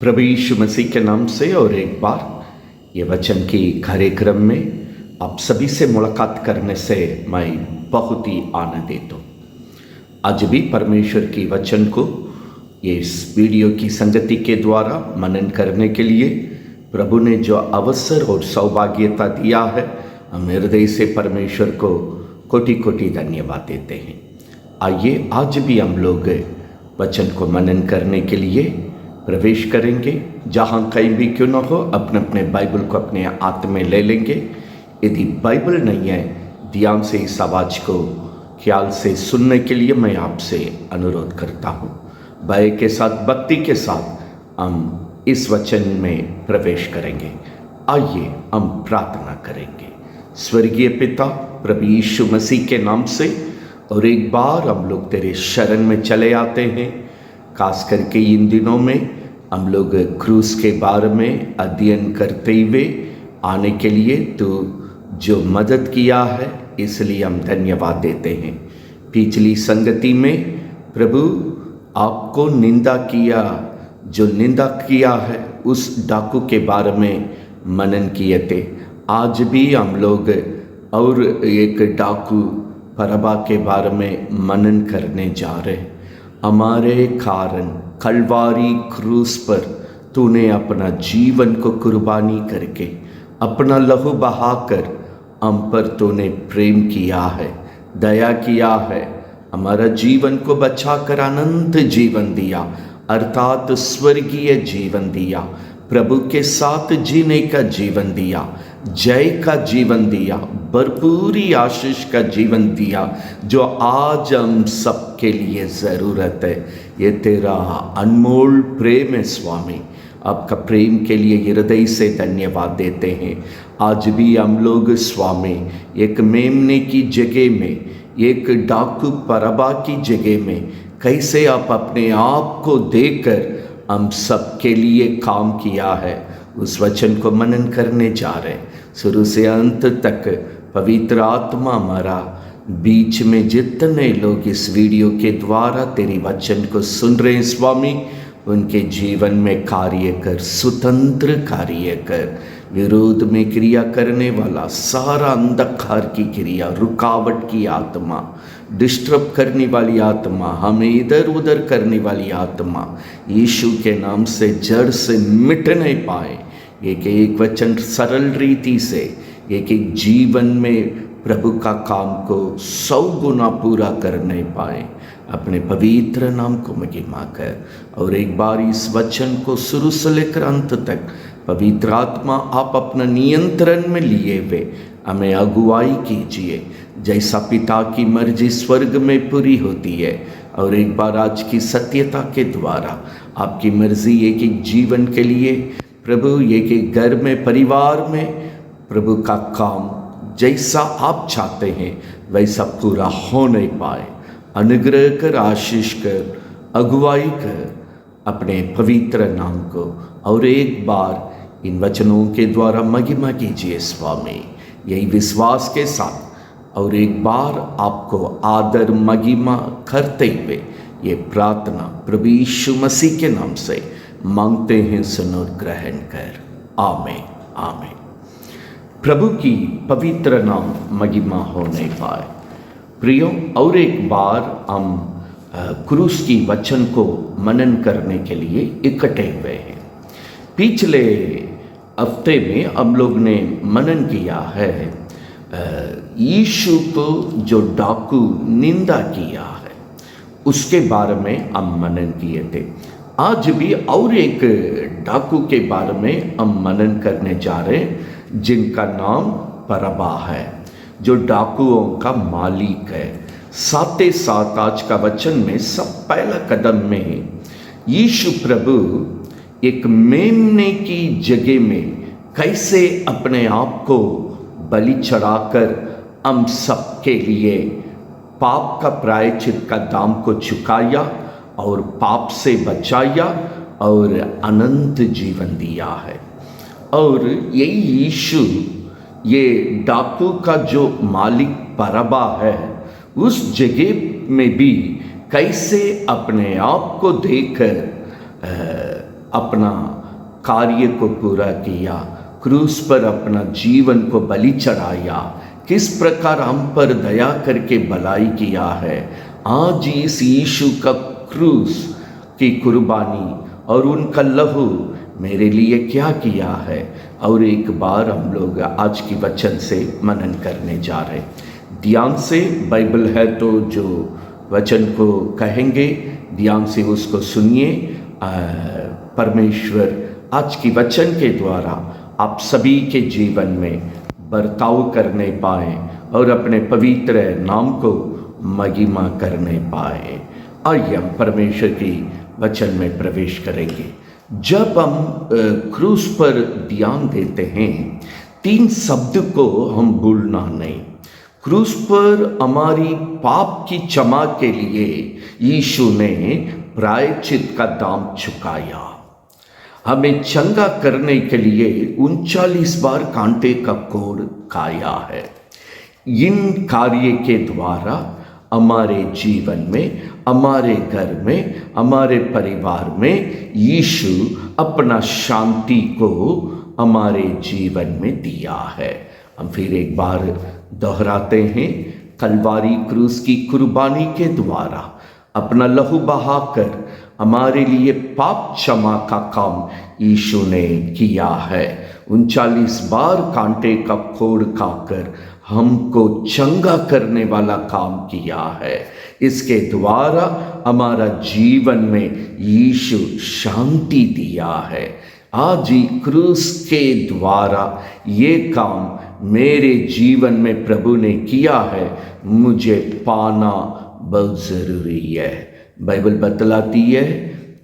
प्रभु यीशु मसीह के नाम से और एक बार ये वचन की कार्यक्रम में आप सभी से मुलाकात करने से मैं बहुत ही आनंदित हूँ। आज भी परमेश्वर की वचन को ये इस वीडियो की संगति के द्वारा मनन करने के लिए प्रभु ने जो अवसर और सौभाग्यता दिया है, हम हृदय से परमेश्वर को कोटि कोटि धन्यवाद देते हैं। आइए आज भी हम लोग वचन को मनन करने के लिए प्रवेश करेंगे। जहाँ कहीं भी क्यों न हो, अपने अपने बाइबल को अपने हाथ में ले लेंगे। यदि बाइबल नहीं है, ध्यान से इस आवाज़ को ख्याल से सुनने के लिए मैं आपसे अनुरोध करता हूँ। भय के साथ, भक्ति के साथ हम इस वचन में प्रवेश करेंगे। आइए हम प्रार्थना करेंगे। स्वर्गीय पिता, प्रभु यीशु मसीह के नाम से और एक बार हम लोग तेरे शरण में चले आते हैं। खास करके इन दिनों में हम लोग क्रूस के बारे में अध्ययन करते हुए आने के लिए तो जो मदद किया है, इसलिए हम धन्यवाद देते हैं। पिछली संगति में प्रभु आपको निंदा किया, जो निंदा किया है उस डाकू के बारे में मनन किए थे। आज भी हम लोग और एक डाकू बरअब्बा के बारे में मनन करने जा रहे हैं। हमारे कारण कलवारी क्रूस पर तूने अपना जीवन को कुर्बानी करके, अपना लहू बहाकर हम पर तूने प्रेम किया है, दया किया है, हमारा जीवन को बचाकर अनंत जीवन दिया, अर्थात स्वर्गीय जीवन दिया, प्रभु के साथ जीने का जीवन दिया, जय का जीवन दिया, भरपूरी आशीष का जीवन दिया, जो आज हम सबके लिए ज़रूरत है। ये तेरा अनमोल प्रेम है स्वामी। आपका प्रेम के लिए हृदय से धन्यवाद देते हैं। आज भी हम लोग स्वामी एक मेमने की जगह में, एक डाकू बरअब्बा की जगह में कैसे आप अपने आप को देकर हम सबके लिए काम किया है, उस वचन को मनन करने जा रहे हैं। शुरू से अंत तक पवित्र आत्मा हमारा बीच में जितने लोग इस वीडियो के द्वारा तेरी वचन को सुन रहे हैं स्वामी, उनके जीवन में कार्य कर, स्वतंत्र कार्य कर। विरोध में क्रिया करने वाला सारा अंधकार की क्रिया, रुकावट की आत्मा, डिस्टर्ब करने वाली आत्मा, हमें इधर उधर करने वाली आत्मा, यीशु के नाम से जड़ से मिट नहीं पाए। एक एक वचन सरल रीति से एक एक जीवन में प्रभु का काम को 100 गुना पूरा कर नहीं पाए। अपने पवित्र नाम को महिमा कर। और एक बार इस वचन को शुरू से लेकर अंत तक पवित्र आत्मा आप अपना नियंत्रण में लिए हुए हमें अगुवाई कीजिए। जैसा पिता की मर्जी स्वर्ग में पूरी होती है, और एक बार आज की सत्यता के द्वारा आपकी मर्जी एक एक जीवन के लिए प्रभु, एक एक घर में, परिवार में प्रभु का काम जैसा आप चाहते हैं वैसा पूरा हो नहीं पाए। अनुग्रह कर, आशीष कर, अगुवाई कर अपने पवित्र नाम को। और एक बार इन वचनों के द्वारा महिमा कीजिए स्वामी, यही विश्वास के साथ। और एक बार आपको आदर महिमा करते हुए ये प्रार्थना प्रभु यीशु मसीह के नाम से मांगते हैं, सुन और ग्रहण कर। आमीन आमीन। प्रभु की पवित्र नाम महिमा होने पाए। प्रियो, और एक बार हम क्रूस की वचन को मनन करने के लिए इकट्ठे हुए हैं। पिछले हफ्ते में हम लोग ने मनन किया है यीशु को जो डाकू निंदा किया है उसके बारे में हम मनन किए थे। आज भी और एक डाकू के बारे में हम मनन करने जा रहे हैं, जिनका नाम बरअब्बा है, जो डाकुओं का मालिक है। साथ ही साथ आज का वचन में सब पहला कदम में यीशु प्रभु एक मेमने की जगह में कैसे अपने आप को बलि चढ़ाकर हम सबके लिए पाप का प्रायश्चित का दाम को चुकाया और पाप से बचाया और अनंत जीवन दिया है। और यही यीशु, ये डाकू का जो मालिक बरअब्बा है, उस जगह में भी कैसे अपने आप को देकर अपना कार्य को पूरा किया, क्रूस पर अपना जीवन को बलि चढ़ाया, किस प्रकार हम पर दया करके भलाई किया है। आज इस यीशु का क्रूस की कुर्बानी और उनका लहू मेरे लिए क्या किया है, और एक बार हम लोग आज की वचन से मनन करने जा रहे। ध्यान से, बाइबल है तो जो वचन को कहेंगे ध्यान से उसको सुनिए। परमेश्वर आज की वचन के द्वारा आप सभी के जीवन में बर्ताव करने पाए और अपने पवित्र नाम को महिमा करने पाए। आइए हम परमेश्वर की वचन में प्रवेश करेंगे। जब हम क्रूस पर ध्यान देते हैं, 3 शब्द को हम भूलना नहीं। क्रूस पर हमारी पाप की क्षमा के लिए यीशु ने प्रायश्चित का दाम चुकाया। हमें चंगा करने के लिए 39 बार कांटे का कोड़ खाया है। इन कार्य के द्वारा हमारे जीवन में, हमारे घर में, हमारे परिवार में यीशु अपना शांति को हमारे जीवन में दिया है। हम फिर एक बार दोहराते हैं, कलवारी क्रूस की कुर्बानी के द्वारा अपना लहू बहाकर हमारे लिए पाप क्षमा का काम यीशु ने किया है। 39 बार कांटे का कोड़ खाकर हमको चंगा करने वाला काम किया है। इसके द्वारा हमारा जीवन में यीशु शांति दिया है। आज ही क्रूस के द्वारा ये काम मेरे जीवन में प्रभु ने किया है, मुझे पाना बहुत ज़रूरी है। बाइबल बतलाती है,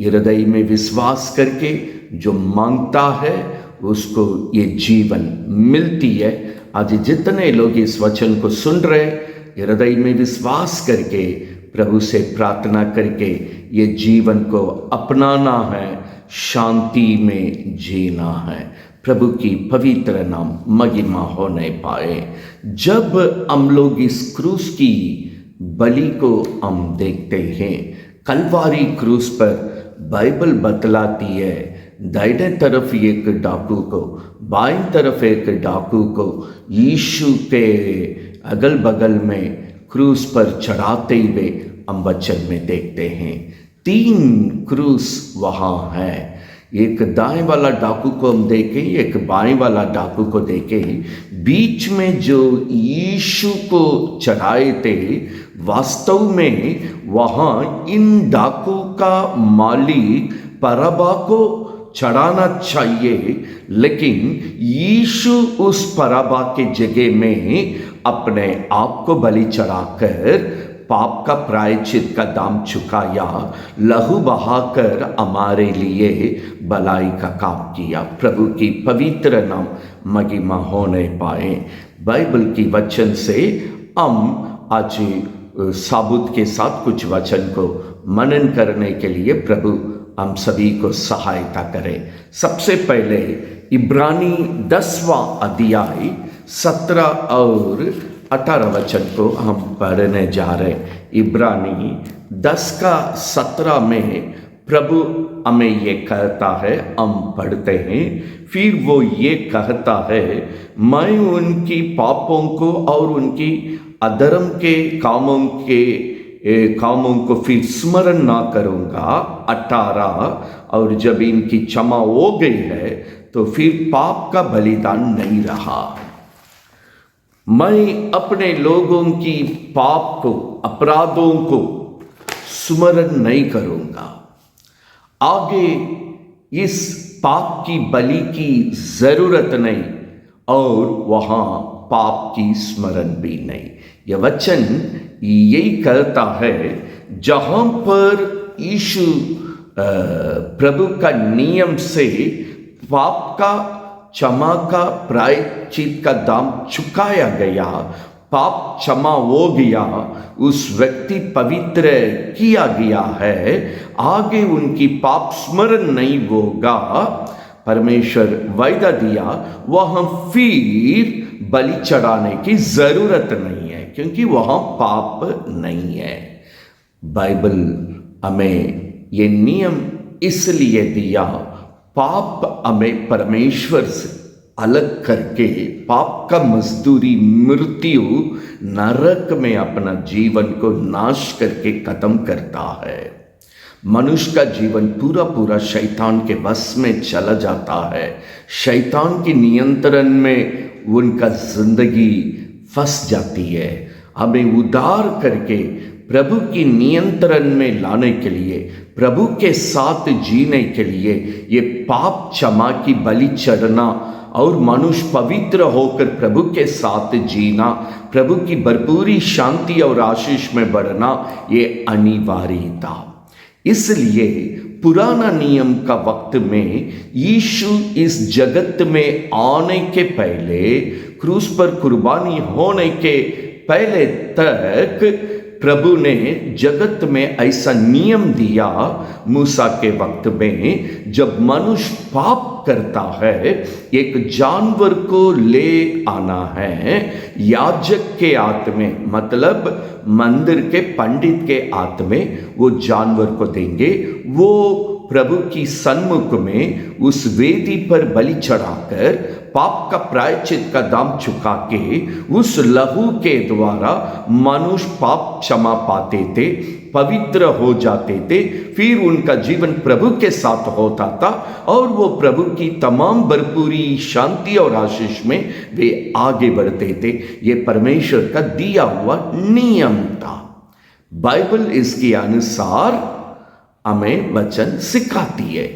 हृदय में विश्वास करके जो मांगता है उसको ये जीवन मिलती है। आज जितने लोग इस वचन को सुन रहे, हृदय में विश्वास करके प्रभु से प्रार्थना करके ये जीवन को अपनाना है, शांति में जीना है। प्रभु की पवित्र नाम महिमा होने पाए। जब हम लोग इस क्रूस की बलि को हम देखते हैं, कलवारी क्रूस पर बाइबल बतलाती है, दाहिने तरफ एक डाकू को, बाईं तरफ एक डाकू को यीशु के अगल बगल में क्रूस पर चढ़ाते हुए हम वचन में देखते हैं। 3 क्रूस वहाँ है। एक दाएं वाला डाकू को हम देखें, एक बाएं वाला डाकू को देखें। बीच में जो यीशु को चढ़ाए थे, वास्तव में वहाँ इन डाकू का मालिक बरअब्बा को चढ़ाना चाहिए, लेकिन यीशु उस बरअब्बा के जगह में अपने आप को बलि चढ़ाकर पाप का प्रायश्चित का दाम चुकाया, लहू बहाकर हमारे लिए भलाई का काम किया। प्रभु की पवित्र नाम महिमा होने पाए। बाइबल की वचन से हम आज साबुत के साथ कुछ वचन को मनन करने के लिए प्रभु हम सभी को सहायता करें। सबसे पहले इब्रानी 10वां अध्याय 17 और 18 वचन को हम पढ़ने जा रहे। इब्रानी 10 का 17 में प्रभु हमें ये कहता है, हम पढ़ते हैं। फिर वो ये कहता है, मैं उनकी पापों को और उनकी अधर्म के कामों को फिर स्मरण ना करूँगा। 18 और जब इनकी क्षमा हो गई है तो फिर पाप का बलिदान नहीं रहा। मैं अपने लोगों की पाप को, अपराधों को स्मरण नहीं करूँगा। आगे इस पाप की बलि की ज़रूरत नहीं और वहाँ पाप की स्मरण भी नहीं। यह वचन यही कहता है, जहाँ पर यीशु प्रभु का नियम से पाप का क्षमा का प्रायश्चित का दाम चुकाया गया, पाप क्षमा हो गया, उस व्यक्ति पवित्र किया गया है, आगे उनकी पाप स्मरण नहीं होगा। परमेश्वर वायदा दिया, वहाँ फिर बलि चढ़ाने की जरूरत नहीं है, क्योंकि वहाँ पाप नहीं है। बाइबल हमें ये नियम इसलिए दिया पाप हमें परमेश्वर से अलग करके, पाप का मजदूरी मृत्यु, नरक में अपना जीवन को नाश करके खत्म करता है। मनुष्य का जीवन पूरा पूरा शैतान के वश में चला जाता है। शैतान के नियंत्रण में उनका जिंदगी फंस जाती है। हमें उद्धार करके प्रभु की नियंत्रण में लाने के लिए, प्रभु के साथ जीने के लिए, ये पाप क्षमा की बलि चढ़ना और मनुष्य पवित्र होकर प्रभु के साथ जीना, प्रभु की भरपूरी शांति और आशीष में बढ़ना, ये अनिवार्य था। इसलिए पुराना नियम का वक्त में यीशु इस जगत में आने के पहले, क्रूस पर कुर्बानी होने के पहले तक प्रभु ने जगत में ऐसा नियम दिया। मूसा के वक्त में जब मनुष्य पाप करता है, एक जानवर को ले आना है। याजक के हाथ में, मतलब मंदिर के पंडित के हाथ में वो जानवर को देंगे। वो प्रभु की सन्मुख में उस वेदी पर बलि चढ़ाकर पाप का प्रायश्चित का दाम चुका के उस लहू के द्वारा मनुष्य पाप क्षमा पाते थे, पवित्र हो जाते थे। फिर उनका जीवन प्रभु के साथ होता था और वो प्रभु की तमाम भरपूरी शांति और आशीष में वे आगे बढ़ते थे। ये परमेश्वर का दिया हुआ नियम था। बाइबल इसके अनुसार हमें वचन सिखाती है।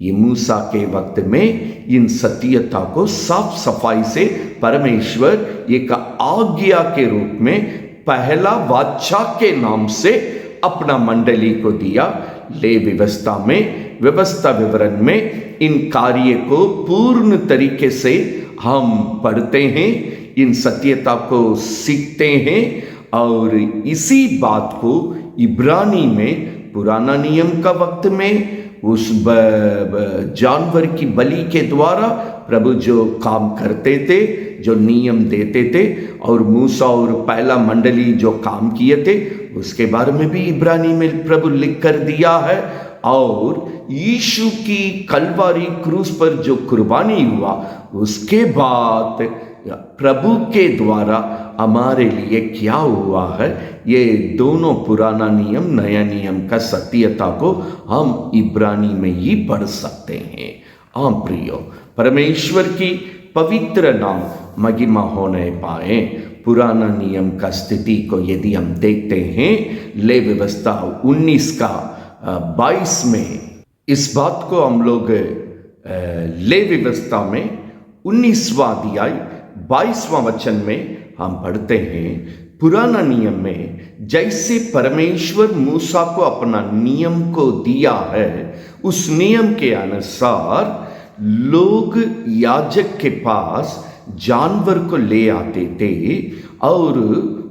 ये मूसा के वक्त में इन सत्यता को साफ सफाई से परमेश्वर एक आज्ञा के रूप में पहला बादशाह के नाम से अपना मंडली को दिया। ले व्यवस्था में, व्यवस्था विवरण में इन कार्य को पूर्ण तरीके से हम पढ़ते हैं, इन सत्यता को सीखते हैं और इसी बात को इब्रानी में पुराना नियम का वक्त में उस जानवर की बलि के द्वारा प्रभु जो काम करते थे, जो नियम देते थे, और मूसा और पहला मंडली जो काम किए थे, उसके बारे में भी इब्रानी में प्रभु लिख कर दिया है। और यीशु की कलवारी क्रूस पर जो कुर्बानी हुआ, उसके बाद प्रभु के द्वारा हमारे लिए क्या हुआ है, ये दोनों पुराना नियम नया नियम का सत्यता को हम इब्रानी में ही पढ़ सकते हैं। हाँ प्रियो, परमेश्वर की पवित्र नाम महिमा होने पाए। पुराना नियम का स्थिति को यदि हम देखते हैं, ले व्यवस्था 19 का 22 में इस बात को हम लोग ले व्यवस्था में 19वां अध्याय 22वां वचन में हम पढ़ते हैं, पुराना नियम में जैसे परमेश्वर मूसा को अपना नियम को दिया है, उस नियम के अनुसार लोग याजक के पास जानवर को ले आते थे और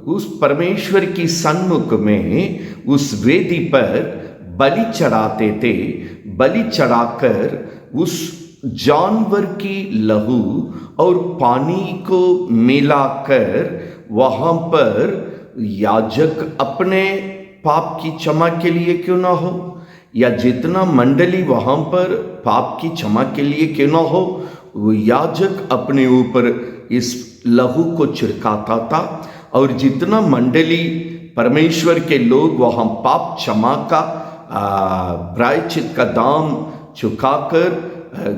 उस परमेश्वर की सन्मुख में उस वेदी पर बलि चढ़ाते थे। बलि चढ़ाकर उस जानवर की लहू और पानी को मिलाकर वहाँ पर याजक अपने पाप की क्षमा के लिए क्यों ना हो, या जितना मंडली वहाँ पर पाप की क्षमा के लिए क्यों ना हो, वो याजक अपने ऊपर इस लहू को छिड़काता था। और जितना मंडली परमेश्वर के लोग वहाँ पाप क्षमा का प्रायश्चित का दाम चुकाकर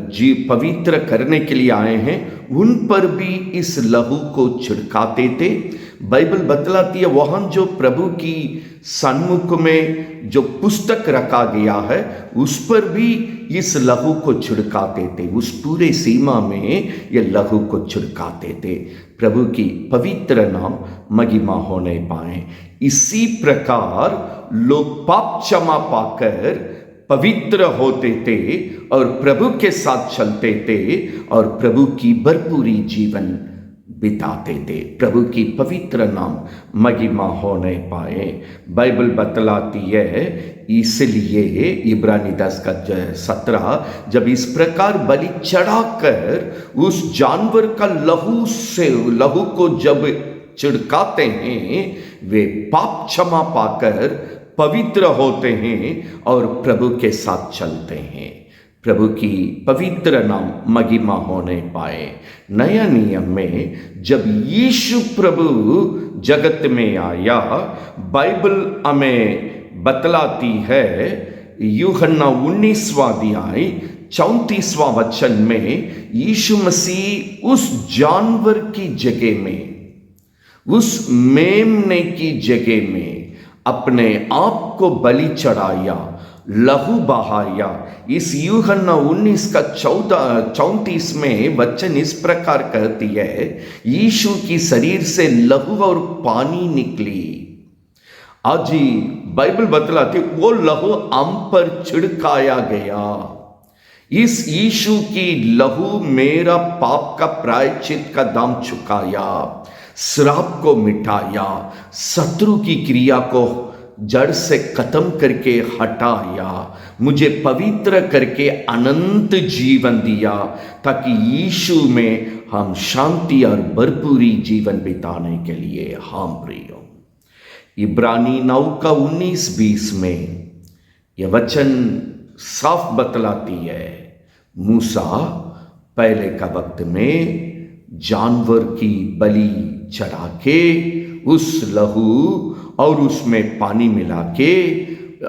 जी पवित्र करने के लिए आए हैं, उन पर भी इस लहू को छिड़काते थे। बाइबल बतलाती है वहाँ जो प्रभु की सन्मुख में जो पुस्तक रखा गया है, उस पर भी इस लहू को छिड़काते थे। उस पूरे सीमा में ये लहू को छिड़काते थे। प्रभु की पवित्र नाम महिमा होने पाए। इसी प्रकार लोग पाप क्षमा पाकर पवित्र होते थे और प्रभु के साथ चलते थे और प्रभु की भरपूरी जीवन बिताते थे। प्रभु की पवित्र नाम महिमा होने पाए। बाइबल बतलाती है, इसलिए इब्रानी 10 का 17, जब इस प्रकार बलि चढ़ाकर उस जानवर का लहू को जब छिड़काते हैं, वे पाप क्षमा पाकर पवित्र होते हैं और प्रभु के साथ चलते हैं। प्रभु की पवित्र नाम महिमा होने पाए। नया नियम में जब यीशु प्रभु जगत में आया, बाइबल हमें बतलाती है, यूहन्ना 19वां अध्याय 34वां वचन में, यीशु मसीह उस जानवर की जगह में, उस मेमने की जगह में अपने आप को बलि चढ़ाया, लहू बहाया। इस यूहन्ना 19 का 34 में वचन इस प्रकार कहती है, यीशु की शरीर से लहू और पानी निकली। आज ही बाइबल बतलाती वो लहू हम पर छिड़काया गया। इस यीशु की लहू मेरा पाप का प्रायश्चित का दाम चुकाया, श्राप को मिटाया, शत्रु की क्रिया को जड़ से खत्म करके हटाया, मुझे पवित्र करके अनंत जीवन दिया, ताकि यीशु में हम शांति और भरपूरी जीवन बिताने के लिए हम प्रियो। इब्रानी 9 का 19-20 में यह वचन साफ बतलाती है, मूसा पहले का वक्त में जानवर की बलि चढ़ा के उस लहू और उसमें पानी मिला के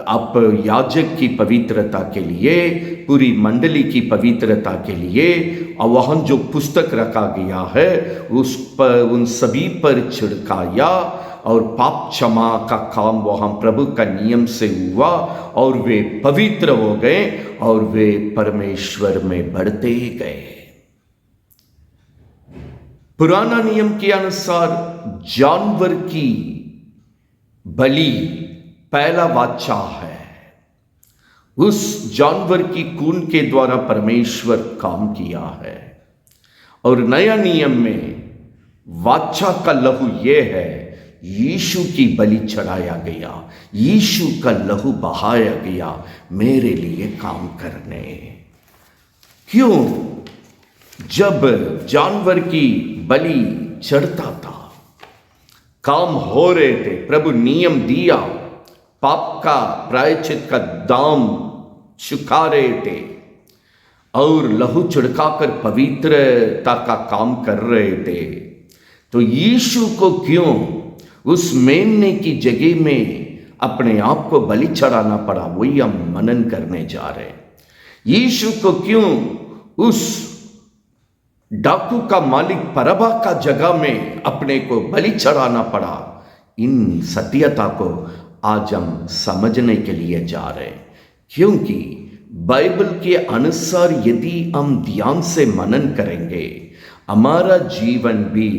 आप याजक की पवित्रता के लिए, पूरी मंडली की पवित्रता के लिए, और वहाँ जो पुस्तक रखा गया है उस पर, उन सभी पर छिड़काया, और पाप क्षमा का काम वहाँ प्रभु का नियम से हुआ, और वे पवित्र हो गए और वे परमेश्वर में बढ़ते गए। पुराना नियम के अनुसार जानवर की बलि पहला वाचा है, उस जानवर की खून के द्वारा परमेश्वर काम किया है। और नया नियम में वाचा का लहू यह है, यीशु की बलि चढ़ाया गया, यीशु का लहू बहाया गया मेरे लिए काम करने। क्यों? जब जानवर की बलि चढ़ता था, काम हो रहे थे, प्रभु नियम दिया, पाप का प्रायश्चित का दाम चुका रहे थे, और लहू छिड़काकर पवित्रता का काम कर रहे थे, तो यीशु को क्यों उस मेमने की जगह में अपने आप को बलि चढ़ाना पड़ा? वही हम मनन करने जा रहे हैं। यीशु को क्यों उस डाकू का मालिक परबा का जगह में अपने को बलि चढ़ाना पड़ा? इन सत्यता को आज हम समझने के लिए जा रहे हैं, क्योंकि बाइबल के अनुसार यदि हम ध्यान से मनन करेंगे, हमारा जीवन भी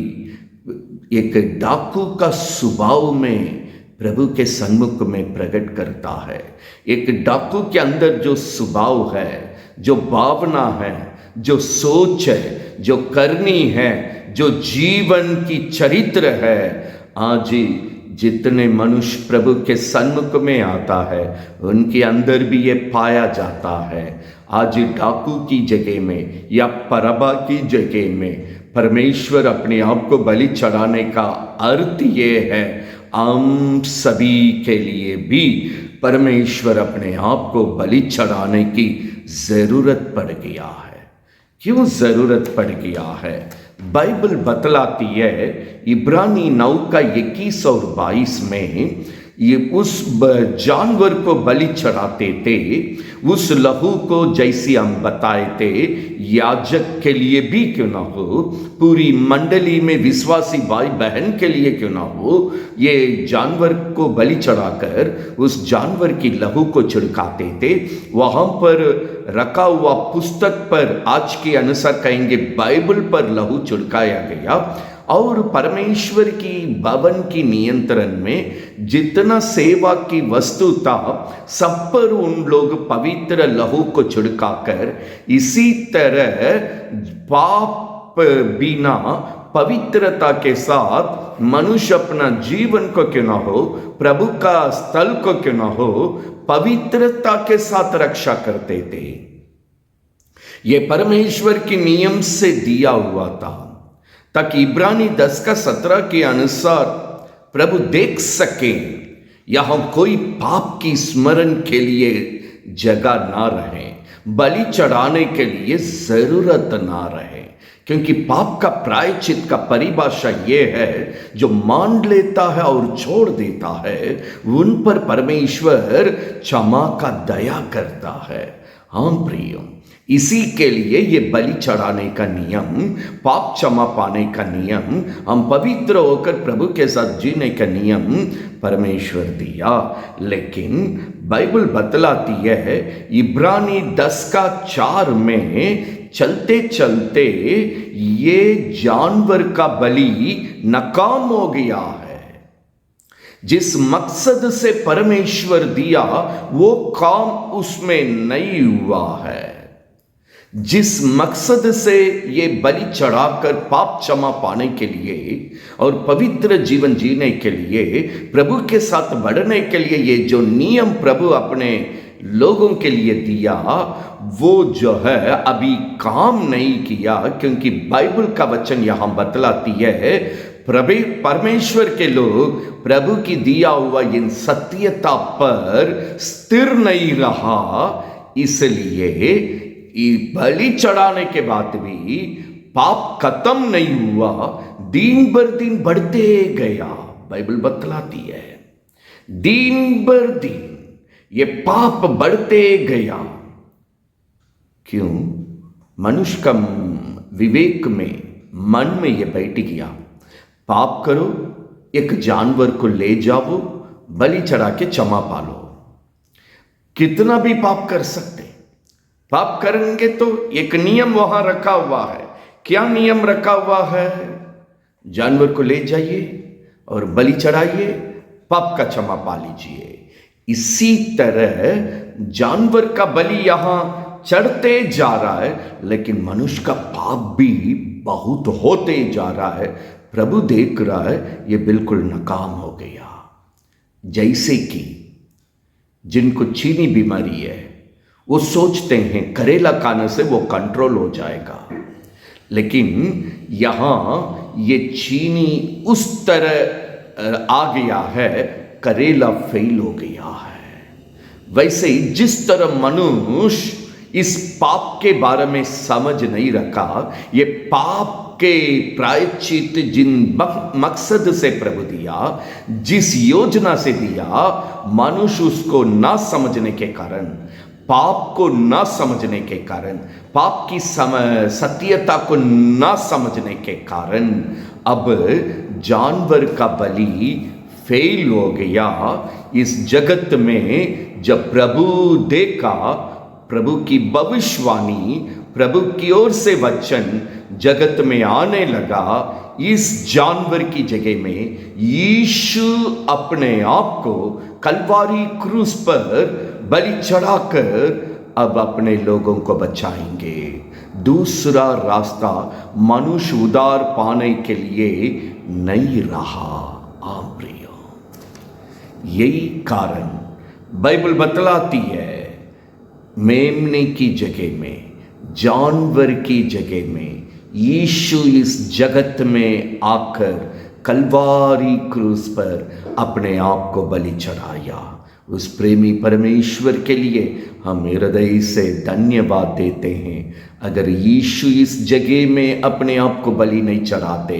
एक डाकू का स्वभाव में प्रभु के सन्मुख में प्रकट करता है। एक डाकू के अंदर जो स्वभाव है, जो भावना है, जो सोच है, जो करनी है, जो जीवन की चरित्र है, आज जितने मनुष्य प्रभु के सन्मुख में आता है उनके अंदर भी ये पाया जाता है। आज डाकू की जगह में या परबा की जगह में परमेश्वर अपने आप को बलि चढ़ाने का अर्थ ये है, हम सभी के लिए भी परमेश्वर अपने आप को बलि चढ़ाने की जरूरत पड़ गया है। क्यों जरूरत पड़ गया है? बाइबल बतलाती है, इब्रानी 9 का 21 और 22 में, ये उस जानवर को बलि चढ़ाते थे, उस लहू को जैसे हम बताए थे, याजक के लिए भी क्यों ना हो, पूरी मंडली में विश्वासी भाई बहन के लिए क्यों ना हो, ये जानवर को बलि चढ़ाकर उस जानवर की लहू को छिड़काते थे। वहाँ पर रखा हुआ पुस्तक पर, आज के अनुसार कहेंगे बाइबल पर लहू छिड़काया गया, और परमेश्वर की भवन की नियंत्रण में जितना सेवा की वस्तु था सब पर उन लोग पवित्र लहू को छिड़काकर, इसी तरह पाप बिना पवित्रता के साथ मनुष्य अपना जीवन को क्यों ना हो, प्रभु का स्थल को क्यों ना हो, पवित्रता के साथ रक्षा करते थे। ये परमेश्वर के नियम से दिया हुआ था, ताकि इब्रानी 10 का 17 के अनुसार प्रभु देख सके यहाँ कोई पाप की स्मरण के लिए जगह ना रहे, बलि चढ़ाने के लिए जरूरत ना रहे, क्योंकि पाप का प्रायश्चित का परिभाषा ये है, जो मान लेता है और छोड़ देता है उन पर परमेश्वर क्षमा का दया करता है। हाँ प्रियो, इसी के लिए ये बलि चढ़ाने का नियम, पाप क्षमा पाने का नियम, हम पवित्र होकर प्रभु के साथ जीने का नियम परमेश्वर दिया। लेकिन बाइबल बतलाती है इब्रानी 10:4 में चलते चलते ये जानवर का बलि नाकाम हो गया है। जिस मकसद से परमेश्वर दिया वो काम उसमें नहीं हुआ है। जिस मकसद से ये बलि चढ़ाकर पाप क्षमा पाने के लिए और पवित्र जीवन जीने के लिए, प्रभु के साथ बढ़ने के लिए ये जो नियम प्रभु अपने लोगों के लिए दिया, वो जो है अभी काम नहीं किया। क्योंकि बाइबल का वचन यहां बतलाती है परमेश्वर के लोग प्रभु की दिया हुआ इन सत्यता पर स्थिर नहीं रहा, इसलिए बलि चढ़ाने के बाद भी पाप खत्म नहीं हुआ, दिन बर दिन बढ़ते गया। बाइबल बतलाती है दिन बर दिन ये पाप बढ़ते गया। क्यों? मनुष्य का विवेक में, मन में ये बैठ गया, पाप करो, एक जानवर को ले जाओ, बलि चढ़ा के क्षमा पालो। कितना भी पाप कर सकते, पाप करेंगे तो एक नियम वहां रखा हुआ है। क्या नियम रखा हुआ है? जानवर को ले जाइए और बलि चढ़ाइए, पाप का क्षमा पा लीजिए। इसी तरह जानवर का बलि यहां चढ़ते जा रहा है, लेकिन मनुष्य का पाप भी बहुत होते जा रहा है। प्रभु देख रहा है ये बिल्कुल नाकाम हो गया। जैसे कि जिनको चीनी बीमारी है, वो सोचते हैं करेला खाने से वो कंट्रोल हो जाएगा, लेकिन यहां ये चीनी उस तरह आ गया है, करेला फेल हो गया है। वैसे ही जिस तरह मनुष्य इस पाप के बारे में समझ नहीं रखा, ये पाप के प्रायश्चित जिन मकसद से प्रभु दिया, जिस योजना से दिया, मनुष्य उसको ना समझने के कारण, पाप को ना समझने के कारण, पाप की सत्यता को ना समझने के कारण अब जानवर का बलि फेल हो गया। इस जगत में जब प्रभु देखा, प्रभु की भविष्यवाणी, प्रभु की ओर से वचन जगत में आने लगा, इस जानवर की जगह में यीशु अपने आप को कलवारी क्रूस पर बलि चढ़ाकर अब अपने लोगों को बचाएंगे। दूसरा रास्ता मनुष्य उद्धार पाने के लिए नहीं रहा। प्रियो, यही कारण बाइबल बतलाती है, मेमने की जगह में, जानवर की जगह में यीशु इस जगत में आकर कलवारी क्रूस पर अपने आप को बलि चढ़ाया। उस प्रेमी परमेश्वर के लिए हम हृदय से धन्यवाद देते हैं। अगर यीशु इस जगह में अपने आप को बलि नहीं चढ़ाते,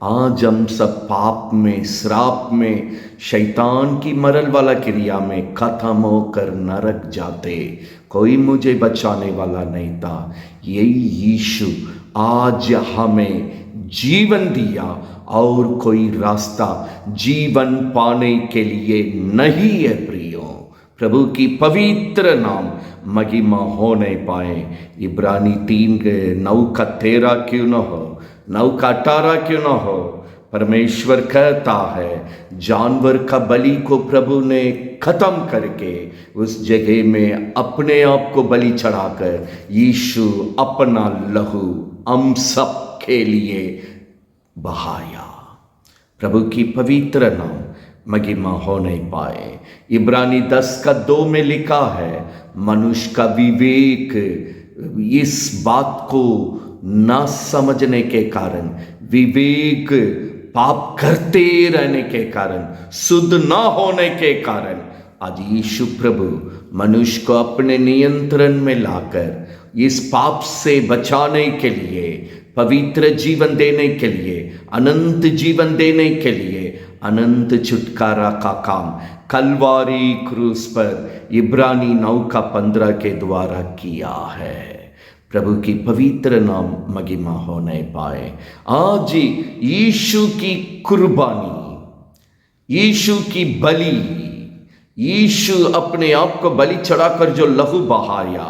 आज हम सब पाप में, श्राप में, शैतान की मरल वाला क्रिया में खत्म होकर नरक जाते। कोई मुझे बचाने वाला नहीं था। यही यीशु आज हमें जीवन दिया और कोई रास्ता जीवन पाने के लिए नहीं है। प्रियो, प्रभु की पवित्र नाम महिमा होने पाए। इब्रानी 3:9-13 क्यों न हो, 9-18 क्यों न हो, परमेश्वर कहता है जानवर का बलि को प्रभु ने खत्म करके उस जगह में अपने आप को बलि चढ़ाकर यीशु अपना लहू हम सब के लिए बहाया। प्रभु की पवित्र नाम महिमा होने पाए। इब्रानी 10:2 में लिखा है, मनुष्य का विवेक इस बात को ना समझने के कारण, विवेक पाप करते रहने के कारण, शुद्ध ना होने के कारण आज यीशु प्रभु मनुष्य को अपने नियंत्रण में लाकर इस पाप से बचाने के लिए, पवित्र जीवन देने के लिए, अनंत जीवन देने के लिए, अनंत छुटकारा का काम कलवारी क्रूस पर इब्रानी 9:15 के द्वारा किया है। प्रभु की पवित्र नाम महिमा होने पाए। आज यीशु की कुर्बानी, यीशु की बलि, यीशु अपने आप को बलि चढ़ाकर जो लहू बहाया,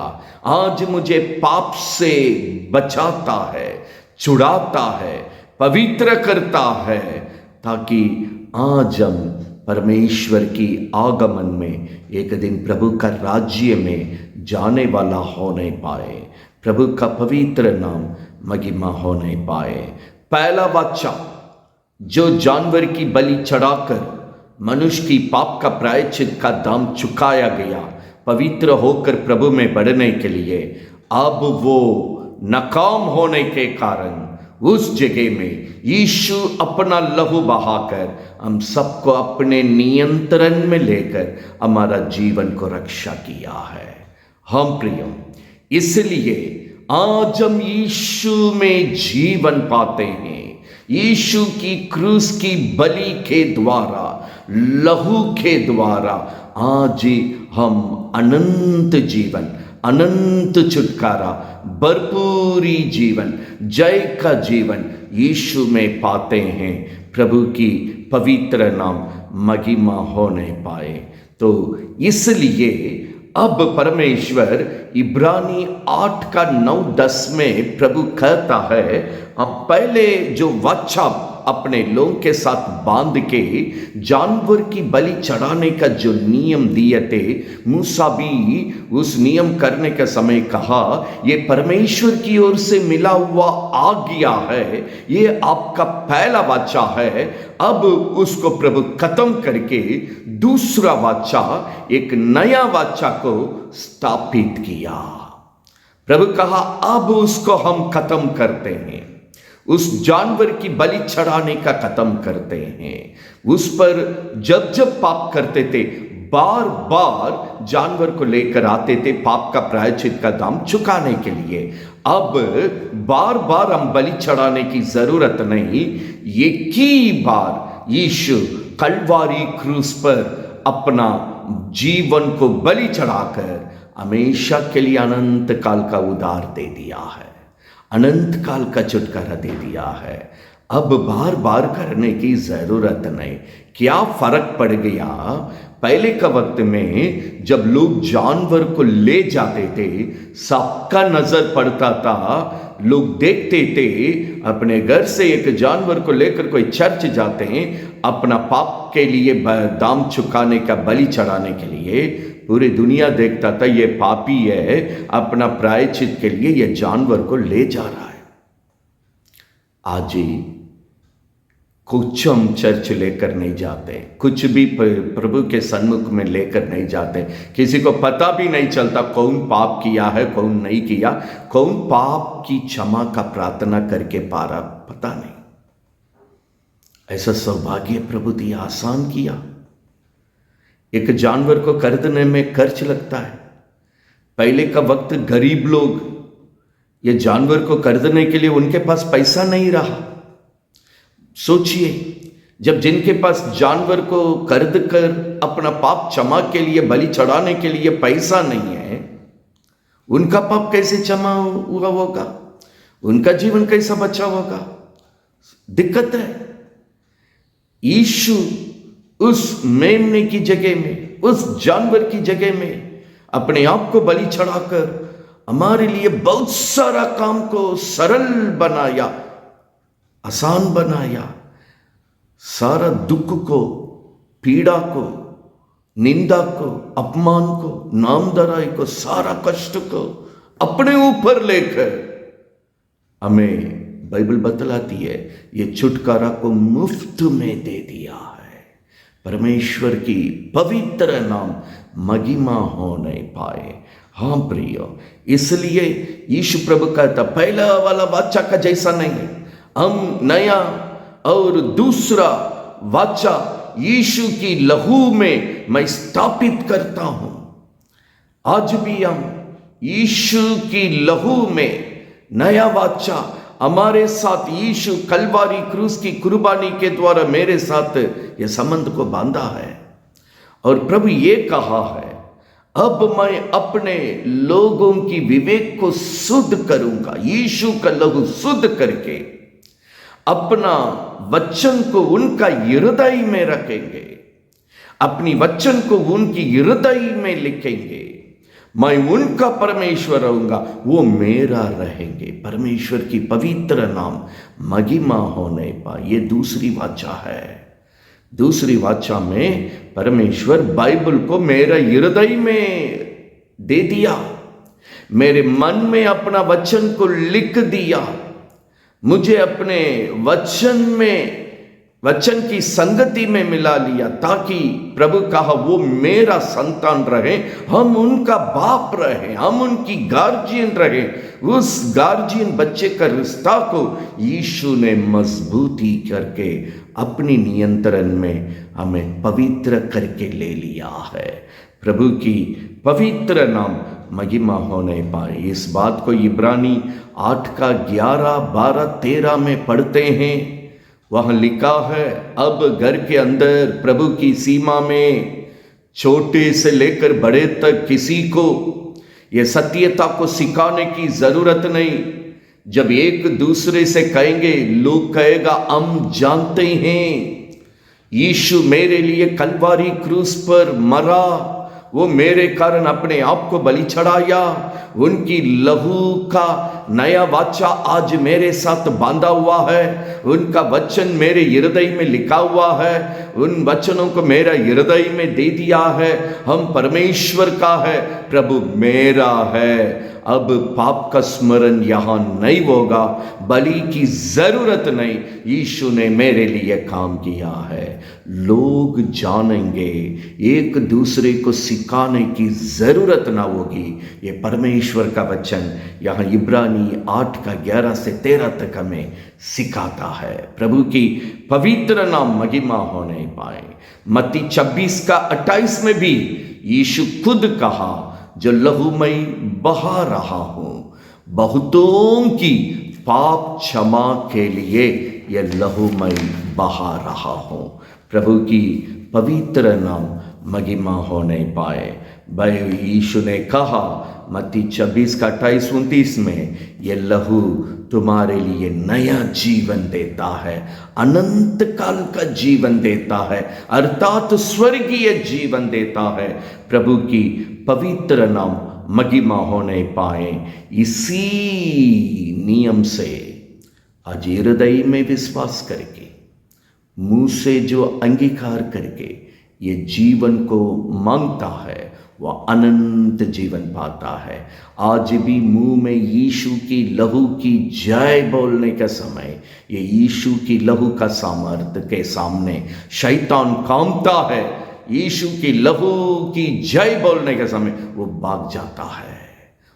आज मुझे पाप से बचाता है, छुड़ाता है, पवित्र करता है, ताकि आज हम परमेश्वर की आगमन में एक दिन प्रभु का राज्य में जाने वाला होने पाए। प्रभु का पवित्र नाम महिमा होने पाए। पहला बच्चा जो जानवर की बलि चढ़ाकर मनुष्य की पाप का प्रायश्चित का दाम चुकाया गया, पवित्र होकर प्रभु में बढ़ने के लिए, अब वो नाकाम होने के कारण उस जगह में यीशु अपना लहू बहाकर हम सबको अपने नियंत्रण में लेकर हमारा जीवन को रक्षा किया है। हम प्रियो, इसलिए आज हम यीशु में जीवन पाते हैं। यीशु की क्रूस की बलि के द्वारा, लहू के द्वारा आज हम अनंत जीवन, अनंत छुटकारा, भरपूरी जीवन, जय का जीवन यीशु में पाते हैं। प्रभु की पवित्र नाम महिमा होने पाए। तो इसलिए अब परमेश्वर इब्रानी 8:9-10 में प्रभु कहता है, अब पहले जो वाचा अपने लोगों के साथ बांध के जानवर की बलि चढ़ाने का जो नियम दिए थे, मूसा भी उस नियम करने का समय कहा, ये परमेश्वर की ओर से मिला हुआ आज्ञा है, ये आपका पहला वाचा है। अब उसको प्रभु खत्म करके दूसरा वाचा, एक नया वाचा को स्थापित किया। प्रभु कहा अब उसको हम खत्म करते हैं, उस जानवर की बलि चढ़ाने का खत्म करते हैं। उस पर जब जब पाप करते थे, बार बार जानवर को लेकर आते थे पाप का प्रायश्चित का दाम चुकाने के लिए। अब बार बार हम बलि चढ़ाने की जरूरत नहीं, एक ही बार यीशु कलवारी क्रूस पर अपना जीवन को बलि चढ़ाकर हमेशा के लिए अनंत काल का उद्धार दे दिया है, अनंत काल का छुटकारा दे दिया है। अब बार बार करने की जरूरत नहीं। क्या फर्क पड़ गया? पहले का वक्त में जब लोग जानवर को ले जाते थे, सबका नजर पड़ता था, लोग देखते थे, अपने घर से एक जानवर को लेकर कोई चर्च जाते हैं अपना पाप के लिए दाम चुकाने का, बलि चढ़ाने के लिए, पूरी दुनिया देखता था ये पापी है, अपना प्रायश्चित के लिए ये जानवर को ले जा रहा है। आज ही कुछ हम चर्च लेकर नहीं जाते, कुछ भी प्रभु के सन्मुख में लेकर नहीं जाते। किसी को पता भी नहीं चलता कौन पाप किया है, कौन नहीं किया, कौन पाप की क्षमा का प्रार्थना करके पारा, पता नहीं। ऐसा सौभाग्य प्रभु दिया, आसान किया। एक जानवर को खरीदने में खर्च लगता है। पहले का वक्त गरीब लोग ये जानवर को खरीदने के लिए उनके पास पैसा नहीं रहा। सोचिए, जब जिनके पास जानवर को खरीद कर अपना पाप क्षमा के लिए, बलि चढ़ाने के लिए पैसा नहीं है, उनका पाप कैसे क्षमा हुआ होगा? उनका जीवन कैसा बचा होगा? दिक्कत है। यीशु उस मेमने की जगह में, उस जानवर की जगह में अपने आप को बलि चढ़ाकर हमारे लिए बहुत सारा काम को सरल बनाया, आसान बनाया। सारा दुख को, पीड़ा को, निंदा को, अपमान को, नामधराई को, सारा कष्ट को अपने ऊपर लेकर हमें बाइबल बतलाती है ये छुटकारा को मुफ्त में दे दिया है। परमेश्वर की पवित्र नाम महिमा होने पाए। हाँ प्रियो, इसलिए यीशु प्रभु कहता पहला वाला वाचा का जैसा नहीं है, हम नया और दूसरा वाचा यीशु की लहू में मैं स्थापित करता हूं। आज भी हम यीशु की लहू में नया वाचा हमारे साथ यीशु कलवारी क्रूस की कुर्बानी के द्वारा मेरे साथ ये संबंध को बांधा है। और प्रभु ये कहा है, अब मैं अपने लोगों की विवेक को शुद्ध करूंगा। यीशु का लहू शुद्ध करके अपना वचन को उनका हृदय में रखेंगे, अपनी वचन को उनकी हृदय में लिखेंगे। मैं उनका परमेश्वर रहूंगा, वो मेरा रहेंगे। परमेश्वर की पवित्र नाम महिमा होने पाए। ये दूसरी वाचा है। दूसरी वाचा में परमेश्वर बाइबल को मेरे हृदय में दे दिया, मेरे मन में अपना वचन को लिख दिया, मुझे अपने वचन की संगति में मिला लिया, ताकि प्रभु कहा वो मेरा संतान रहे, हम उनका बाप रहे, हम उनकी गार्जियन रहे। उस गार्जियन बच्चे का रिश्ता को यीशु ने मजबूती करके अपनी नियंत्रण में हमें पवित्र करके ले लिया है। प्रभु की पवित्र नाम महिमा होने पाए। इस बात को इब्रानी 8 का 11, 12, 13 में पढ़ते हैं। वह लिखा है, अब घर के अंदर प्रभु की सीमा में छोटे से लेकर बड़े तक किसी को यह सत्यता को सिखाने की जरूरत नहीं। जब एक दूसरे से कहेंगे, लोग कहेगा हम जानते हैं यीशु मेरे लिए कलवारी क्रूस पर मरा, वो मेरे कारण अपने आप को बलि चढ़ाया। उनकी लहू का नया वाचा आज मेरे साथ बांधा हुआ है। उनका वचन मेरे हृदय में लिखा हुआ है। उन वचनों को मेरा हृदय में दे दिया है। हम परमेश्वर का है, प्रभु मेरा है। अब पाप का स्मरण यहां नहीं होगा, बलि की जरूरत नहीं, यीशु ने मेरे लिए काम किया है। लोग जानेंगे, एक दूसरे को सिखाने की जरूरत ना होगी। ये परमेश्वर का वचन यहाँ इब्रानी 8 का 11 से 13 तक हमें सिखाता है। प्रभु की पवित्र नाम महिमा होने पाए। मत्ती 26 का 28 में भी यीशु खुद कहा, जो लहू मैं बहा रहा हूं, बहुतों की पाप क्षमा के लिए यह लहू मैं बहा रहा हूं। प्रभु की पवित्र नाम महिमा होने पाए। भाई यीशु ने कहा मत्ती 26 का 28-29 में, यह लहू तुम्हारे लिए नया जीवन देता है, अनंत काल का जीवन देता है, अर्थात स्वर्गीय जीवन देता है। प्रभु की पवित्र नाम महिमा होने पाए। इसी नियम से आज हृदय में विश्वास करके, मुंह से जो अंगीकार करके ये जीवन को मांगता है, वह अनंत जीवन पाता है। आज भी मुंह में यीशु की लहू की जय बोलने का समय, ये यीशु की लहू का सामर्थ्य के सामने शैतान कांपता है। यीशु की लहू की जय बोलने के समय वो भाग जाता है।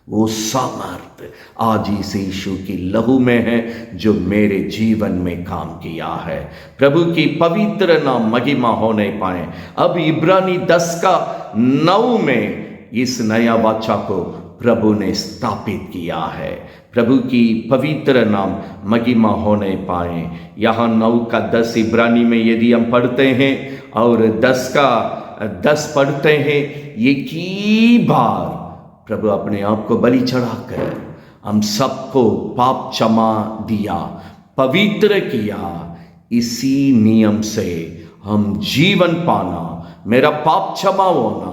वो सामर्थ्य आज इस यीशु की लहू में है, जो मेरे जीवन में काम किया है। प्रभु की पवित्र नाम महिमा होने पाए। अब इब्रानी 10 का 9 में इस नया वाचा को प्रभु ने स्थापित किया है। प्रभु की पवित्र नाम महिमा होने पाए। यहाँ 9 का 10 इब्रानी में यदि हम पढ़ते हैं और 10 का 10 पढ़ते हैं, एक ही बार प्रभु अपने आप को बलि चढ़ाकर हम सबको पाप क्षमा दिया, पवित्र किया। इसी नियम से हम जीवन पाना, मेरा पाप क्षमा होना,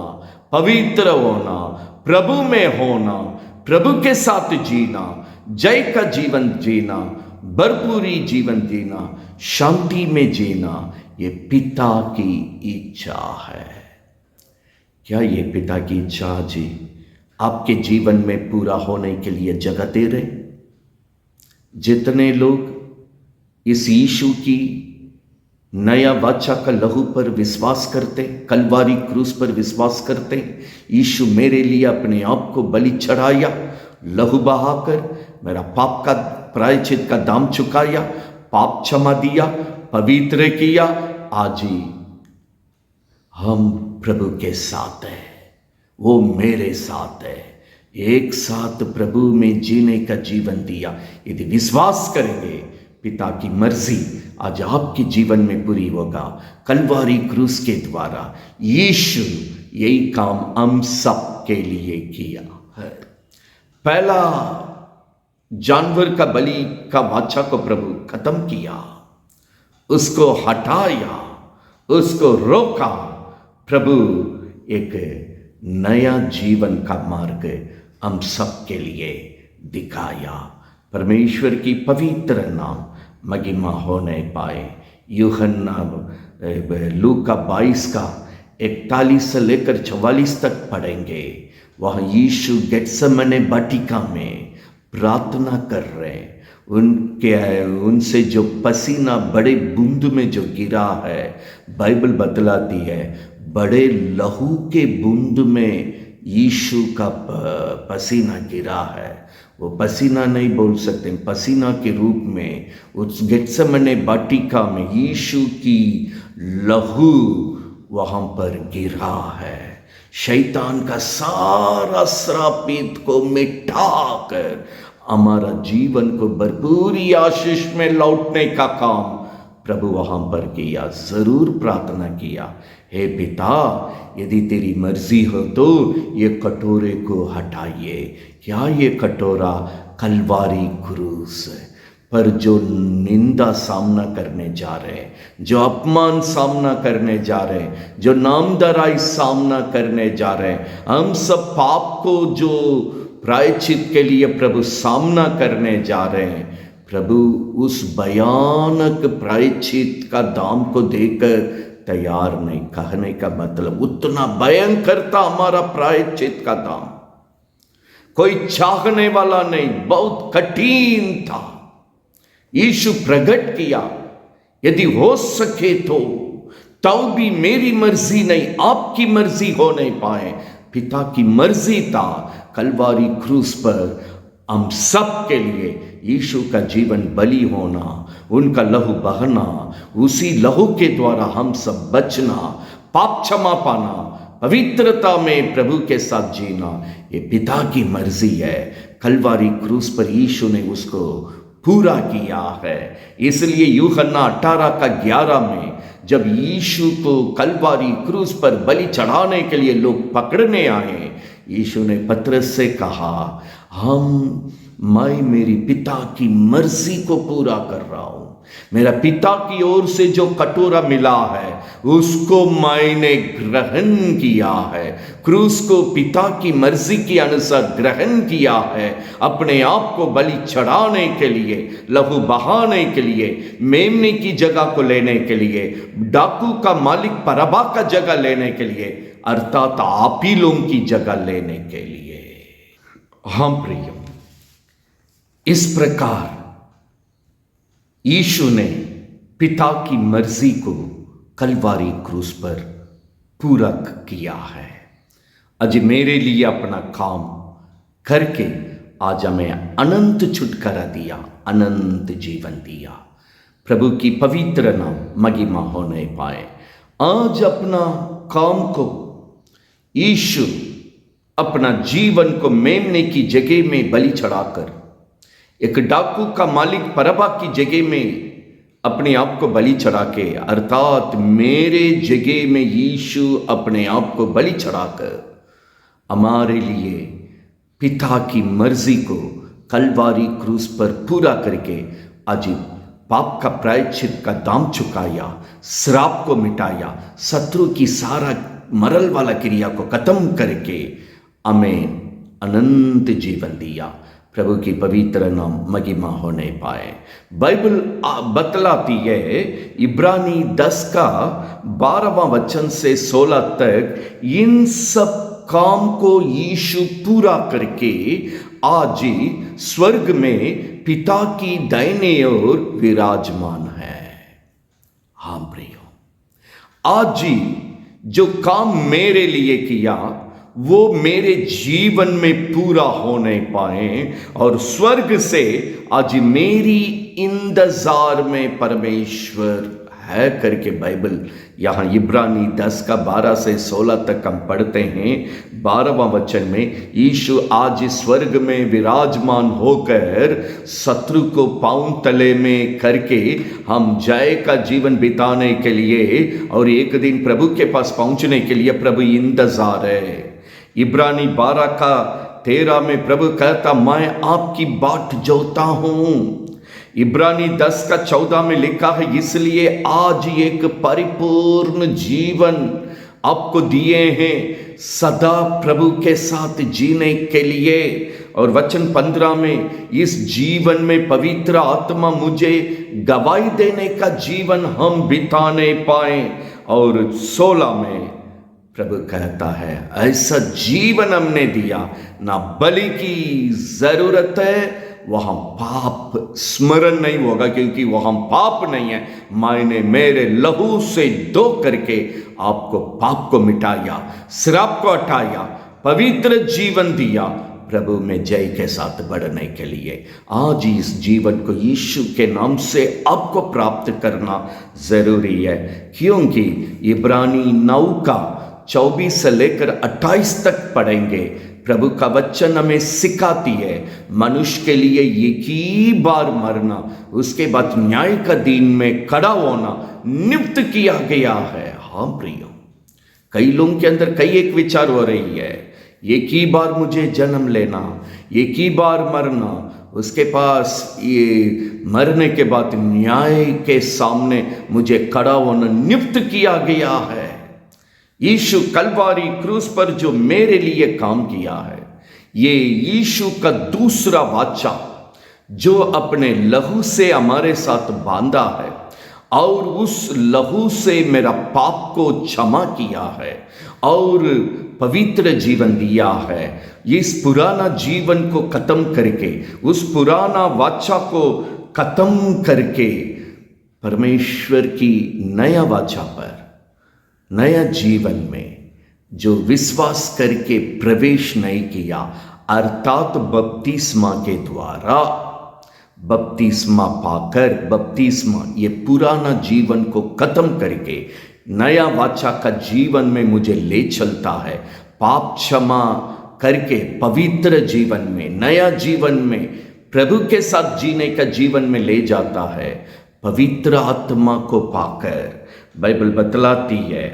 पवित्र होना, प्रभु में होना, प्रभु के साथ जीना, जय का जीवन जीना, भरपूरी जीवन जीना, शांति में जीना, ये पिता की इच्छा है। क्या ये पिता की इच्छा जी आपके जीवन में पूरा होने के लिए जगह दे रहे? जितने लोग इस यीशु की नया वाचा का लहू पर विश्वास करते, कलवारी क्रूस पर विश्वास करते, यीशु मेरे लिए अपने आप को बलि चढ़ाया, लहू बहाकर मेरा पाप का प्रायश्चित का दाम चुकाया, पाप क्षमा दिया, पवित्र किया। आज ही हम प्रभु के साथ हैं, वो मेरे साथ है। एक साथ प्रभु में जीने का जीवन दिया। यदि विश्वास करेंगे पिता की मर्जी आज आपके जीवन में पूरी होगा। कलवारी क्रूस के द्वारा यीशु यही काम हम सब के लिए किया है। पहला जानवर का बलि का वाचा को प्रभु खत्म किया, उसको हटाया, उसको रोका। प्रभु एक नया जीवन का मार्ग हम सब के लिए दिखाया। परमेश्वर की पवित्र नाम महिमा होने पाए। यूहन्ना लूका 22 का 41 से लेकर 44 तक पढ़ेंगे। वहाँ यीशु गेत्सेमने वाटिका में प्रार्थना कर रहे हैं। उनसे जो पसीना बड़े बूंद में जो गिरा है, बाइबल बतलाती है बड़े लहू के बूंद में यीशु का पसीना गिरा है। वो पसीना नहीं बोल सकते, पसीना के रूप में उस गेत्सेमने वाटिका में यीशु की लहू वहाँ पर गिरा है। शैतान का सारा श्रापित को मिटाकर हमारा जीवन को भरपूरी आशीष में लौटने का काम प्रभु वहाँ पर किया। जरूर प्रार्थना किया, हे पिता यदि तेरी मर्जी हो तो ये कटोरे को हटाइए। क्या ये कटोरा कलवारी क्रूस पर जो निंदा सामना करने जा रहे हैं, जो अपमान सामना करने जा रहे हैं, जो नामधराई सामना करने जा रहे हैं, हम सब पाप को जो प्रायश्चित के लिए प्रभु सामना करने जा रहे हैं, प्रभु उस भयानक प्रायश्चित का दाम को देकर तैयार नहीं। कहने का मतलब उतना भयंकर था हमारा प्रायश्चित का दाम, कोई चाहने वाला नहीं, बहुत कठिन था। यीशु प्रकट किया, यदि हो सके तो भी मेरी मर्जी नहीं आपकी मर्जी हो नहीं पाए। पिता की मर्जी था कलवारी क्रूस पर हम सब के लिए यीशु का जीवन बलि होना, उनका लहू बहना, उसी लहू के द्वारा हम सब बचना, पाप क्षमा पाना, पवित्रता में प्रभु के साथ जीना, ये पिता की मर्जी है। कलवारी क्रूस पर यीशु ने उसको पूरा किया है। इसलिए यूहन्ना 18:11 में जब यीशु को कलवारी क्रूस पर बलि चढ़ाने के लिए लोग पकड़ने आए, यीशु ने पतरस से कहा, मैं मेरी पिता की मर्जी को पूरा कर रहा हूं। मेरा पिता की ओर से जो कटोरा मिला है उसको मैंने ग्रहण किया है। क्रूस को पिता की मर्जी के अनुसार ग्रहण किया है, अपने आप को बलि चढ़ाने के लिए, लहू बहाने के लिए, मेमने की जगह को लेने के लिए, डाकू का मालिक बरअब्बा का जगह लेने के लिए, अर्थात आप ही लोगों की जगह लेने के लिए। हाँ प्रिय, इस प्रकार यीशु ने पिता की मर्जी को कलवारी क्रूस पर पूरा किया है। आज मेरे लिए अपना काम करके आज हमें अनंत छुटकारा दिया, अनंत जीवन दिया। प्रभु की पवित्र नाम महिमा होने पाए। आज अपना काम को यीशु अपना जीवन को मेमने की जगह में बलि चढ़ाकर, एक डाकू का मालिक बरअब्बा की जगह में अपने आप को बलि चढ़ा के, अर्थात मेरे जगह में यीशु अपने आप को बलि चढ़ाकर हमारे लिए पिता की मर्जी को कलवारी क्रूस पर पूरा करके आज पाप का प्रायश्चित का दाम चुकाया, श्राप को मिटाया, शत्रु की सारा मरल वाला क्रिया को खत्म करके हमें अनंत जीवन दिया। प्रभु की पवित्र नाम महिमा होने पाए। बाइबल बतलाती है इब्रानी 10 का 12वां वचन से 16 तक, इन सब काम को यीशु पूरा करके आज स्वर्ग में पिता की दाहिने ओर विराजमान है। हाँ प्रियो, आज जो काम मेरे लिए किया वो मेरे जीवन में पूरा होने पाए और स्वर्ग से आज मेरी इंतजार में परमेश्वर है करके बाइबल यहाँ इब्रानी 10 का 12 से 16 तक हम पढ़ते हैं। 12वां वचन में, यीशु आज स्वर्ग में विराजमान होकर शत्रु को पांव तले में करके हम जय का जीवन बिताने के लिए और एक दिन प्रभु के पास पहुंचने के लिए प्रभु इंतजार है। इब्रानी 12 का 13 में प्रभु कहता, मैं आपकी बाट जोता हूं। इब्रानी 10 का 14 में लिखा है, इसलिए आज एक परिपूर्ण जीवन आपको दिए हैं सदा प्रभु के साथ जीने के लिए। और वचन 15 में, इस जीवन में पवित्र आत्मा मुझे गवाही देने का जीवन हम बिताने पाए। और 16 में प्रभु कहता है, ऐसा जीवन हमने दिया, ना बलि की जरूरत है, वहां पाप स्मरण नहीं होगा, क्योंकि वहां पाप नहीं है। मैंने मेरे लहू से धो करके आपको पाप को मिटाया, श्राप को हटाया, पवित्र जीवन दिया प्रभु में जय के साथ बढ़ने के लिए। आज इस जीवन को यीशु के नाम से आपको प्राप्त करना जरूरी है, क्योंकि इब्रानी 9 का 24 से लेकर 28 तक पढ़ेंगे। प्रभु का वचन हमें सिखाती है, मनुष्य के लिए एक ही बार मरना, उसके बाद न्याय का दिन में खड़ा होना नियुक्त किया गया है। हाँ प्रियो, कई लोगों के अंदर कई एक विचार हो रही है, एक ही बार मुझे जन्म लेना, एक ही बार मरना, उसके पास ये मरने के बाद न्याय के सामने मुझे खड़ा होना नियुक्त किया गया है। यीशु कलवारी क्रूस पर जो मेरे लिए काम किया है, ये यीशु का दूसरा वाचा जो अपने लहू से हमारे साथ बांधा है और उस लहू से मेरा पाप को क्षमा किया है और पवित्र जीवन दिया है। इस पुराना जीवन को खत्म करके, उस पुराना वाचा को खत्म करके परमेश्वर की नया वाचा पर, नया जीवन में जो विश्वास करके प्रवेश नहीं किया, अर्थात बपतिस्मा के द्वारा, बपतिस्मा पाकर, बपतिस्मा ये पुराना जीवन को खत्म करके नया वाचा का जीवन में मुझे ले चलता है। पाप क्षमा करके पवित्र जीवन में, नया जीवन में, प्रभु के साथ जीने का जीवन में ले जाता है। पवित्र आत्मा को पाकर बाइबल बतलाती है,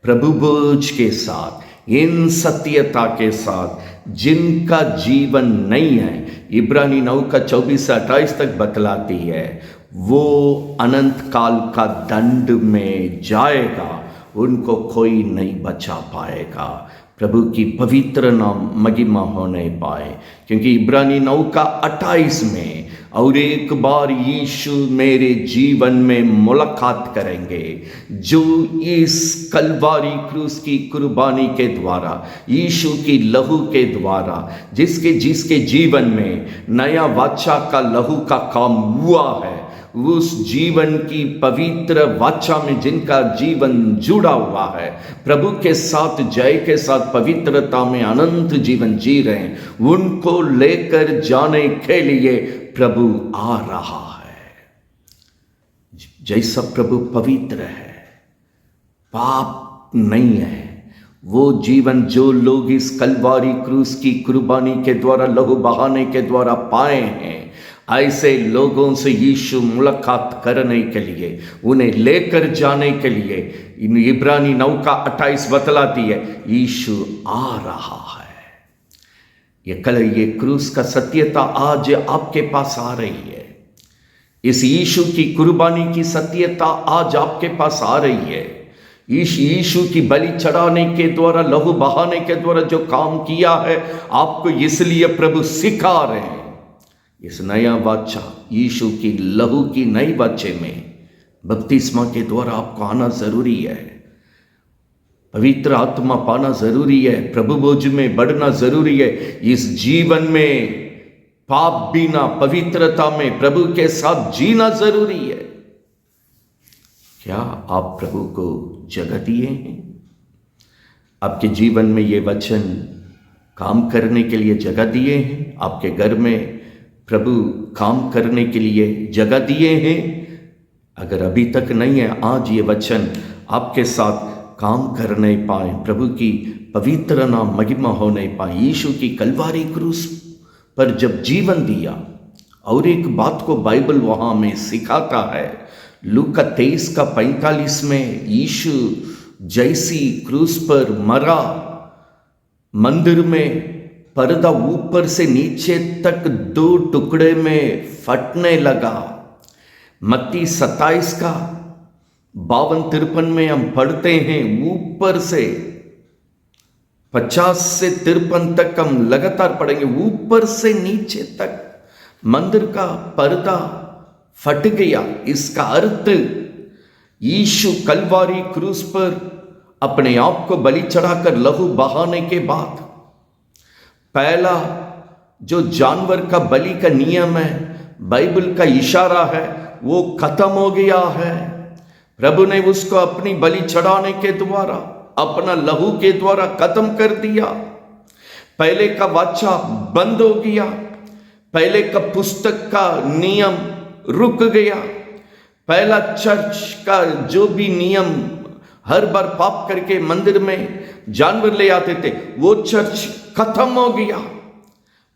प्रभु बोझ के साथ, इन सत्यता के साथ जिनका जीवन नहीं है, इब्रानी 9 का 24 से 28 तक बतलाती है, वो अनंत काल का दंड में जाएगा, उनको कोई नहीं बचा पाएगा। प्रभु की पवित्र नाम महिमा होने पाए, क्योंकि इब्रानी 9 का 28 में, और एक बार यीशु मेरे जीवन में मुलाकात करेंगे, जो इस कलवारी क्रूस की कुर्बानी के द्वारा, यीशु की लहू के द्वारा, जिसके जीवन में नया वाचा का लहू का काम हुआ है, उस जीवन की पवित्र वाचा में जिनका जीवन जुड़ा हुआ है, प्रभु के साथ, जय के साथ, पवित्रता में अनंत जीवन जी रहे हैं, उनको लेकर जाने के लिए प्रभु आ रहा है। जैसा प्रभु पवित्र है, पाप नहीं है, वो जीवन जो लोग इस कलवारी क्रूस की कुर्बानी के द्वारा, लहू बहाने के द्वारा पाए हैं, ऐसे लोगों से यीशु मुलाकात करने के लिए, उन्हें लेकर जाने के लिए, इब्रानी 9 का 28 बतलाती है, यीशु आ रहा है। ये क्रूस का सत्यता आज आपके पास आ रही है। इस यीशु की कुर्बानी की सत्यता आज आपके पास आ रही है। यीशु की बलि चढ़ाने के द्वारा, लहू बहाने के द्वारा जो काम किया है, आपको इसलिए प्रभु सिखा रहे हैं। इस नया वाचा, यीशु की लहू की नई वाचे में बपतिस्मा के द्वारा आपको आना जरूरी है। पवित्र आत्मा पाना जरूरी है, प्रभु बोझ में बढ़ना जरूरी है। इस जीवन में पाप बिना, पवित्रता में प्रभु के साथ जीना जरूरी है। क्या आप प्रभु को जगह दिए हैं? आपके जीवन में ये वचन काम करने के लिए जगह दिए हैं? आपके घर में प्रभु काम करने के लिए जगह दिए हैं? अगर अभी तक नहीं है, आज ये वचन आपके साथ काम कर नहीं पाए, प्रभु की पवित्र नाम महिमा हो नहीं पाए। यीशु की कलवारी क्रूस पर जब जीवन दिया, और एक बात को बाइबल वहाँ में सिखाता है, लूका 23:45 में, यीशु जैसी क्रूस पर मरा, मंदिर में पर्दा ऊपर से नीचे तक 2 टुकड़े में फटने लगा। मत्ती 27:52-53 में हम पढ़ते हैं, ऊपर से 50 से 53 तक हम लगातार पढ़ेंगे, ऊपर से नीचे तक मंदिर का पर्दा फट गया। इसका अर्थ यीशु कलवारी क्रूस पर अपने आप को बलि चढ़ाकर लहू बहाने के बाद, पहला जो जानवर का बलि का नियम है, बाइबल का इशारा है, वो खत्म हो गया है। प्रभु ने उसको अपनी बलि चढ़ाने के द्वारा, अपना लहू के द्वारा खत्म कर दिया। पहले का वाचा बंद हो गया, पहले का पुस्तक का नियम रुक गया, पहला चर्च का जो भी नियम हर बार पाप करके मंदिर में जानवर ले आते थे, वो चर्च खत्म हो गया।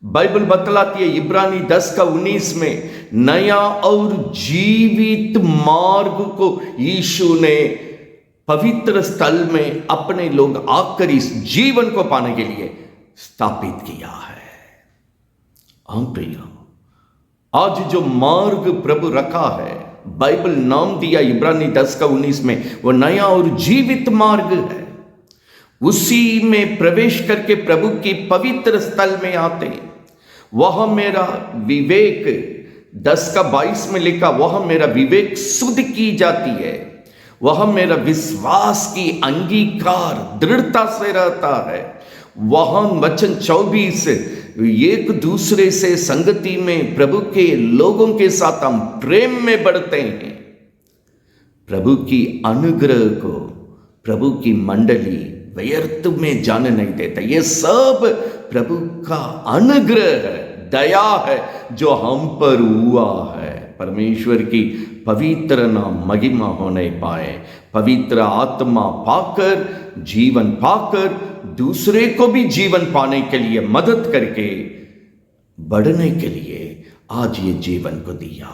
बाइबल बतलाती है इब्रानी 10:19 में, नया और जीवित मार्ग को यीशु ने पवित्र स्थल में अपने लोग आकर इस जीवन को पाने के लिए स्थापित किया है। हम प्रिय, आज जो मार्ग प्रभु रखा है, बाइबल नाम दिया इब्रानी 10:19 में, वो नया और जीवित मार्ग है। उसी में प्रवेश करके प्रभु की पवित्र स्थल में आते, वह मेरा विवेक 10:22 में लिखा, वह मेरा विवेक शुद्ध की जाती है, वह मेरा विश्वास की अंगीकार दृढ़ता से रहता है। वह वचन 24, एक दूसरे से संगति में प्रभु के लोगों के साथ हम प्रेम में बढ़ते हैं। प्रभु की अनुग्रह को प्रभु की मंडली व्यर्थ में जाने नहीं देता। ये सब प्रभु का अनुग्रह है, दया है जो हम पर हुआ है। परमेश्वर की पवित्र नाम महिमा होने पाए, पवित्र आत्मा पाकर, जीवन पाकर, दूसरे को भी जीवन पाने के लिए मदद करके बढ़ने के लिए आज ये जीवन को दिया।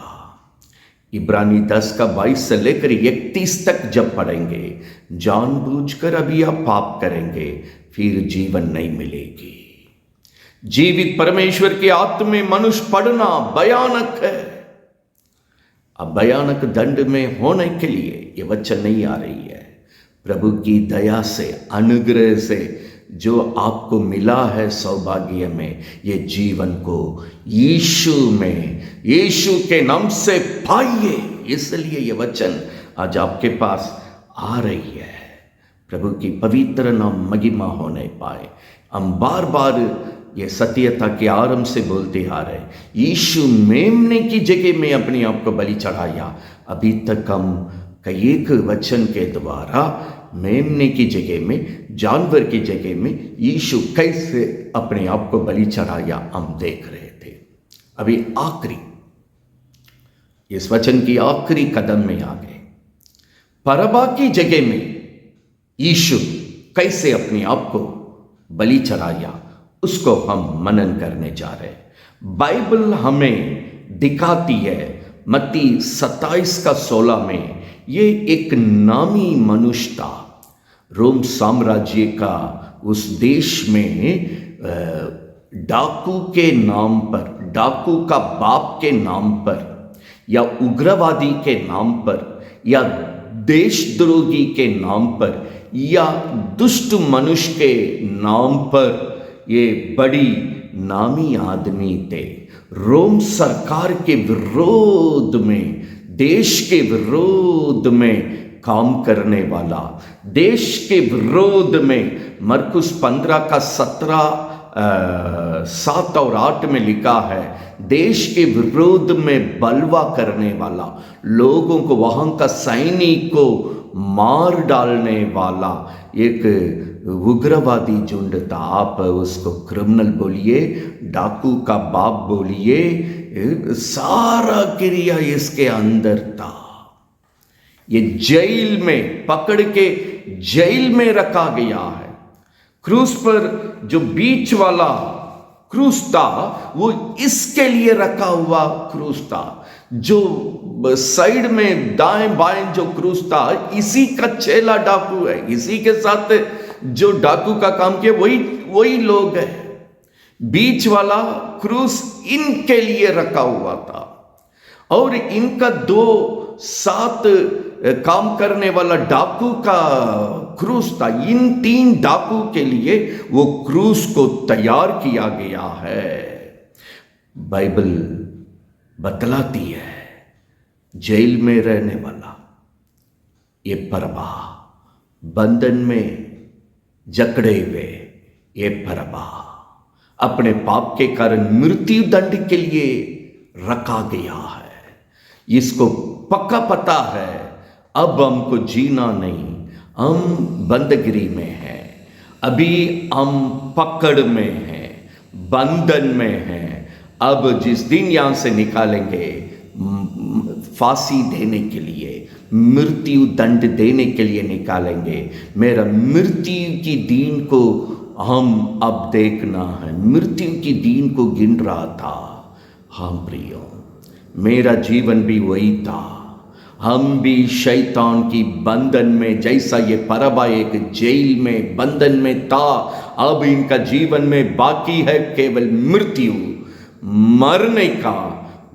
इब्रानी 10:22 से लेकर 31 तक जब पढ़ेंगे, जानबूझकर अभी आप पाप करेंगे, फिर जीवन नहीं मिलेगी। जीवित परमेश्वर के आत्मा में मनुष्य पढ़ना भयानक है। अब भयानक दंड में होने के लिए ये वचन नहीं आ रही है। प्रभु की दया से, अनुग्रह से जो आपको मिला है सौभाग्य में, ये जीवन को यीशु में, यीशु के नाम से पाइए। इसलिए ये वचन आज आपके पास आ रही है। प्रभु की पवित्र नाम महिमा होने पाए। हम बार बार ये सत्यता के आरंभ से बोलते आ रहे, यीशु मेमने की जगह में अपने आप को बलि चढ़ाया। अभी तक हम कई एक वचन के द्वारा मेमने की जगह में, जानवर की जगह में यीशु कैसे अपने आप को बलि चढ़ाया हम देख रहे थे। अभी आखिरी, इस वचन की आखिरी कदम में आ गए। परबा की जगह में यीशु कैसे अपने आप को बलि चढ़ाया, उसको हम मनन करने जा रहे हैं। बाइबल हमें दिखाती है, मत्ती 27:16 में, ये एक नामी मनुष्य था, रोम साम्राज्य का उस देश में डाकू के नाम पर, डाकू का बाप के नाम पर, या उग्रवादी के नाम पर, या देशद्रोही के नाम पर, या दुष्ट मनुष्य के नाम पर ये बड़ी नामी आदमी थे। रोम सरकार के विरोध में, देश के विरोध में काम करने वाला, देश के विरोध में, मरकुस 15:17, 7 और 8 में लिखा है, देश के विरोध में बलवा करने वाला, लोगों को, वहां का सैनिक को मार डालने वाला एक उग्रवादी झुंड था। आप उसको क्रिमिनल बोलिए, डाकू का बाप बोलिए, सारा क्रिया इसके अंदर था। ये जेल में पकड़ के जेल में रखा गया है। क्रूस पर जो बीच वाला क्रूस था वो इसके लिए रखा हुआ क्रूस था। जो साइड में दाएं बाएं जो क्रूस था, इसी का चेला डाकू है, इसी के साथ जो डाकू का काम किया वही लोग है। बीच वाला क्रूस इनके लिए रखा हुआ था और इनका दो साथ काम करने वाला डाकू का क्रूस था। इन 3 डाकू के लिए वो क्रूस को तैयार किया गया है। बाइबल बतलाती है जेल में रहने वाला ये परबा, बंधन में जकड़े हुए ये परबा अपने पाप के कारण मृत्यु दंड के लिए रखा गया है। इसको पक्का पता है अब हमको जीना नहीं, हम बंदगिरी में हैं, अभी हम पकड़ में हैं, बंधन में हैं। अब जिस दिन यहां से निकालेंगे फांसी देने के लिए, मृत्यु दंड देने के लिए निकालेंगे। मेरा मृत्यु की दिन को हम अब देखना है, मृत्यु की दिन को गिन रहा था। हाँ प्रियो, मेरा जीवन भी वही था। हम भी शैतान की बंधन में, जैसा ये परबा एक जेल में बंधन में था, अब इनका जीवन में बाकी है केवल मृत्यु, मरने का।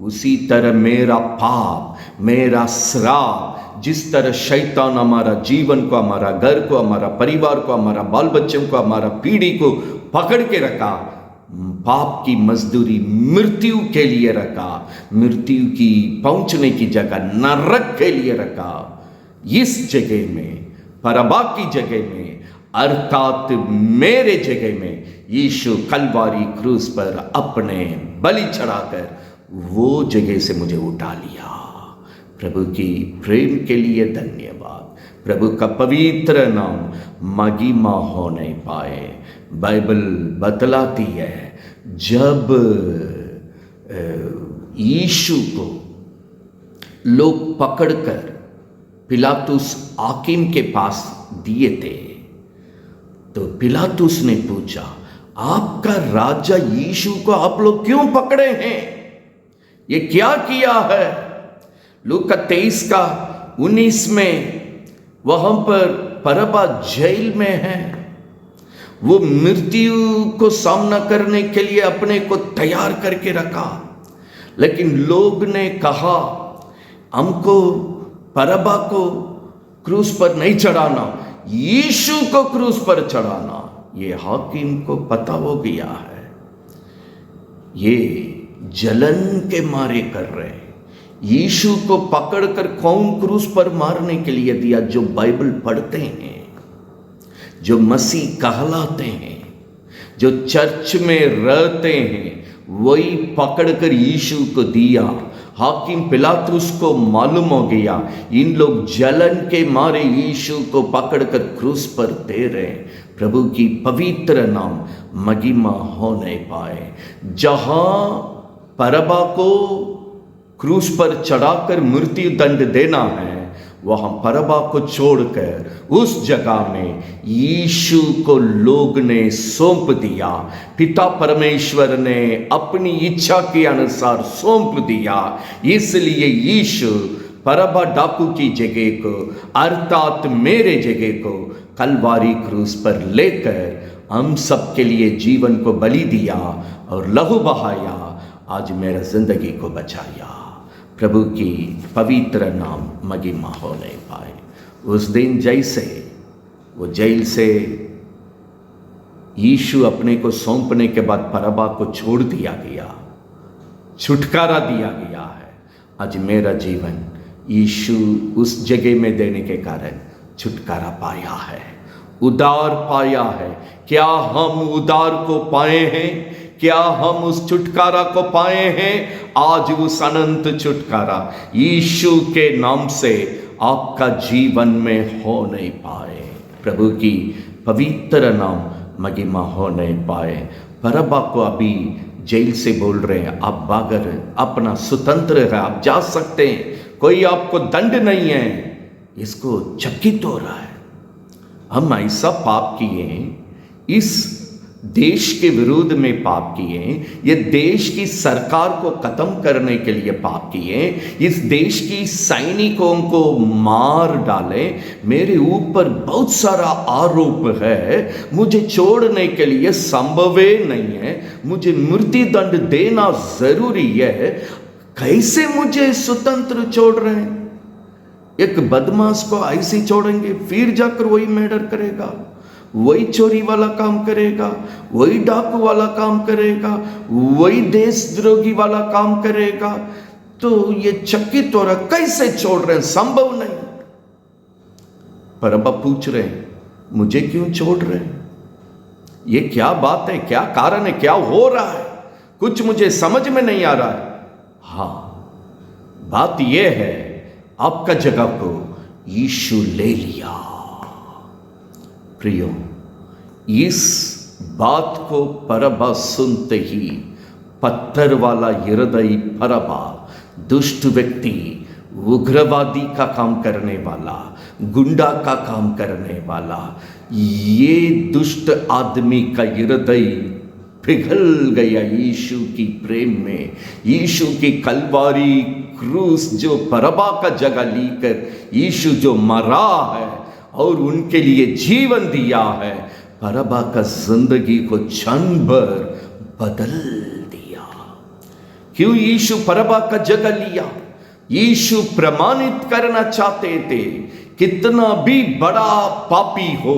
उसी तरह मेरा पाप, मेरा श्राप, जिस तरह शैतान हमारा जीवन को, हमारा घर को, हमारा परिवार को, हमारा बाल बच्चों को, हमारा पीढ़ी को पकड़ के रखा, पाप की मजदूरी मृत्यु के लिए रखा, मृत्यु की पहुंचने की जगह नरक के लिए रखा। इस जगह में, परबा की जगह में, अर्थात मेरे जगह में यीशु कलवारी क्रूस पर अपने बलि चढ़ाकर वो जगह से मुझे उठा लिया। प्रभु की प्रेम के लिए धन्यवाद। प्रभु का पवित्र नाम महिमा होने पाए। बाइबल बतलाती है जब यीशु को लोग पकड़कर पिलातुस हाकिम के पास दिए थे, तो पिलातुस ने पूछा, आपका राजा यीशु को आप लोग क्यों पकड़े हैं? ये क्या किया है? लूका 23:19 में वहां पर परबा जेल में है। वो मृत्यु को सामना करने के लिए अपने को तैयार करके रखा, लेकिन लोग ने कहा हमको परबा को क्रूस पर नहीं चढ़ाना, यीशु को क्रूस पर चढ़ाना। ये हाकिम को पता हो गया है, ये जलन के मारे कर रहे। यीशु को पकड़कर कौन क्रूस पर मारने के लिए दिया? जो बाइबल पढ़ते हैं, जो मसीह कहलाते हैं, जो चर्च में रहते हैं, वही पकड़कर यीशु को दिया। हाकिम पिलातुस को मालूम हो गया इन लोग जलन के मारे यीशु को पकड़कर क्रूस पर दे रहे। प्रभु की पवित्र नाम महिमा होने पाए। जहां परबा को क्रूस पर चढ़ाकर मृत्यु दंड देना है, वहां परबा को छोड़कर उस जगह में यीशु को लोग ने सौंप दिया। पिता परमेश्वर ने अपनी इच्छा के अनुसार सौंप दिया। इसलिए यीशु परबा डाकू की जगह को, अर्थात मेरे जगह को, कलवारी क्रूस पर लेकर हम सब के लिए जीवन को बलि दिया और लहू बहाया। आज मेरा जिंदगी को बचाया। प्रभु की पवित्र नाम महिमा होने पाए। उस दिन जैसे वो जेल से यीशु अपने को सौंपने के बाद परबा को छोड़ दिया गया, छुटकारा दिया गया है। आज मेरा जीवन यीशु उस जगह में देने के कारण छुटकारा पाया है, उद्धार पाया है। क्या हम उद्धार को पाए हैं? क्या हम उस छुटकारा को पाए हैं? आज उस अनंत छुटकारा यीशु के नाम से आपका जीवन में हो नहीं पाए। प्रभु की पवित्र नाम महिमा होने पाए। परबा को अभी जेल से बोल रहे हैं, आप बागर अपना स्वतंत्र है, आप जा सकते हैं, कोई आपको दंड नहीं है। इसको चकित हो रहा है। हम ऐसा पाप किए, इस देश के विरुद्ध में पाप किए, ये देश की सरकार को खत्म करने के लिए पाप किए, इस देश की सैनिकों को मार डाले, मेरे ऊपर बहुत सारा आरोप है, मुझे छोड़ने के लिए संभव नहीं है, मुझे मृत्यु दंड देना जरूरी है, कैसे मुझे स्वतंत्र छोड़ रहे हैं? एक बदमाश को ऐसे ही छोड़ेंगे, फिर जाकर वही मर्डर करेगा, वही चोरी वाला काम करेगा, वही डाकू वाला काम करेगा, वही देशद्रोही वाला काम करेगा। तो ये चकित हो रहा, कैसे छोड़ रहे हैं? संभव नहीं। पर अब आप पूछ रहे हैं मुझे क्यों छोड़ रहे हैं? ये क्या बात है, क्या कारण है, क्या हो रहा है? कुछ मुझे समझ में नहीं आ रहा है। हाँ, बात यह है, आपका जगह को यीशु ले लिया। प्रियो, इस बात को परबा सुनते ही पत्थर वाला हृदय परबा, दुष्ट व्यक्ति, उग्रवादी का काम करने वाला, गुंडा का काम करने वाला, ये दुष्ट आदमी का हृदय पिघल गया यीशु की प्रेम में। यीशु की कलवारी क्रूस जो परबा का जगह लेकर यीशु जो मरा है और उनके लिए जीवन दिया है, परबा का जिंदगी को क्षण भर बदल दिया। क्यों यीशु परबा का जगह लिया? यीशु प्रमाणित करना चाहते थे, कितना भी बड़ा पापी हो,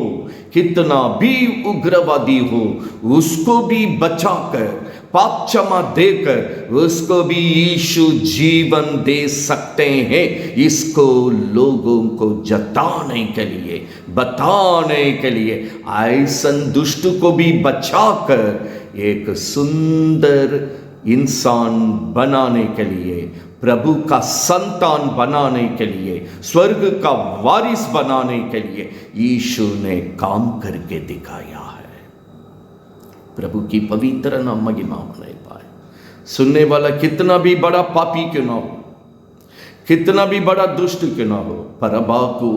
कितना भी उग्रवादी हो, उसको भी बचाकर, पाप क्षमा देकर उसको भी यीशु जीवन दे सकते हैं। इसको लोगों को जताने के लिए, बताने के लिए, ऐसन दुष्ट को भी बचाकर एक सुंदर इंसान बनाने के लिए, प्रभु का संतान बनाने के लिए, स्वर्ग का वारिस बनाने के लिए यीशु ने काम करके दिखाया है। प्रभु की पवित्र नाम महिमा होने पाए। सुनने वाला कितना भी बड़ा पापी क्यों ना हो, कितना भी बड़ा दुष्ट क्यों ना हो, परबा को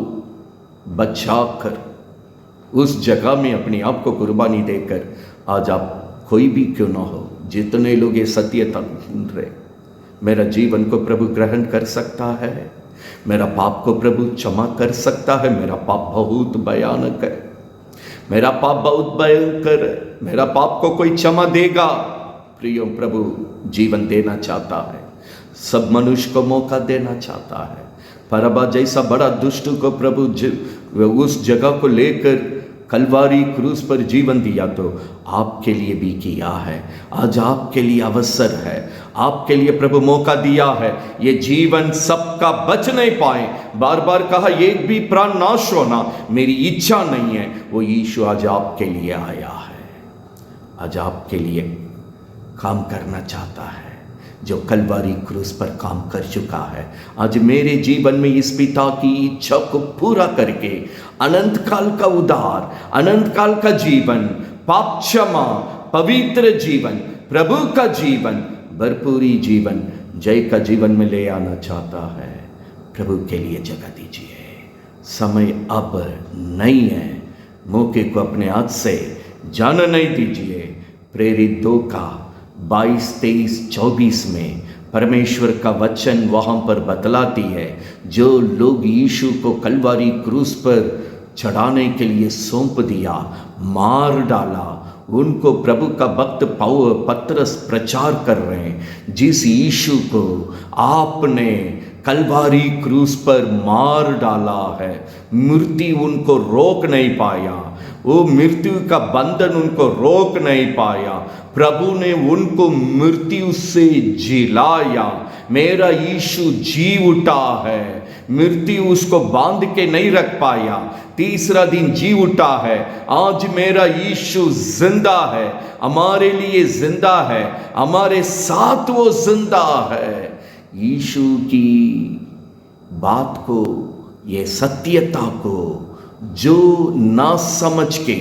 बचाकर उस जगह में अपने आप को कुर्बानी देकर, आज आप कोई भी क्यों ना हो, जितने लोग ये सत्यता सुन रहे, मेरा जीवन को प्रभु ग्रहण कर सकता है, मेरा पाप को प्रभु क्षमा कर सकता है। मेरा पाप बहुत भयानक है, मेरा पाप बहुत भयंकर है, मेरा पाप को कोई क्षमा देगा? प्रियो, प्रभु जीवन देना चाहता है, सब मनुष्य को मौका देना चाहता है। परबा जैसा बड़ा दुष्ट को प्रभु उस जगह को लेकर कलवारी क्रूस पर जीवन दिया, तो आपके लिए भी किया है। आज आपके लिए अवसर है, आपके लिए प्रभु मौका दिया है। ये जीवन सबका बच नहीं पाए, बार बार कहा एक भी प्राण नाश होना मेरी इच्छा नहीं है। वो यीशु आज आपके लिए आया है, आज आपके लिए काम करना चाहता है, जो कलवारी क्रूस पर काम कर चुका है। आज मेरे जीवन में इस पिता की इच्छा को पूरा करके अनंत काल का उद्धार, अनंत काल का जीवन, पाप क्षमा, पवित्र जीवन, प्रभु का जीवन, भरपूरी जीवन, जय का जीवन में ले आना चाहता है। प्रभु के लिए जगह दीजिए। समय अब नहीं है, मौके को अपने हाथ से जाने नहीं दीजिए। प्रेरित 2 का 22, 23, 24 में परमेश्वर का वचन वहाँ पर बतलाती है, जो लोग यीशु को कलवारी क्रूस पर चढ़ाने के लिए सौंप दिया, मार डाला, उनको प्रभु का भक्त पतरस प्रचार कर रहे हैं। जिस यीशु को आपने कलवारी क्रूस पर मार डाला है, मृत्यु उनको रोक नहीं पाया, वो मृत्यु का बंधन उनको रोक नहीं पाया। प्रभु ने उनको मृत्यु से जिलाया। मेरा यीशु जी उठा है, मृत्यु उसको बांध के नहीं रख पाया, तीसरा दिन जी उठा है। आज मेरा यीशु जिंदा है, हमारे लिए जिंदा है, हमारे साथ वो जिंदा है। यीशु की बात को, ये सत्यता को जो ना समझ के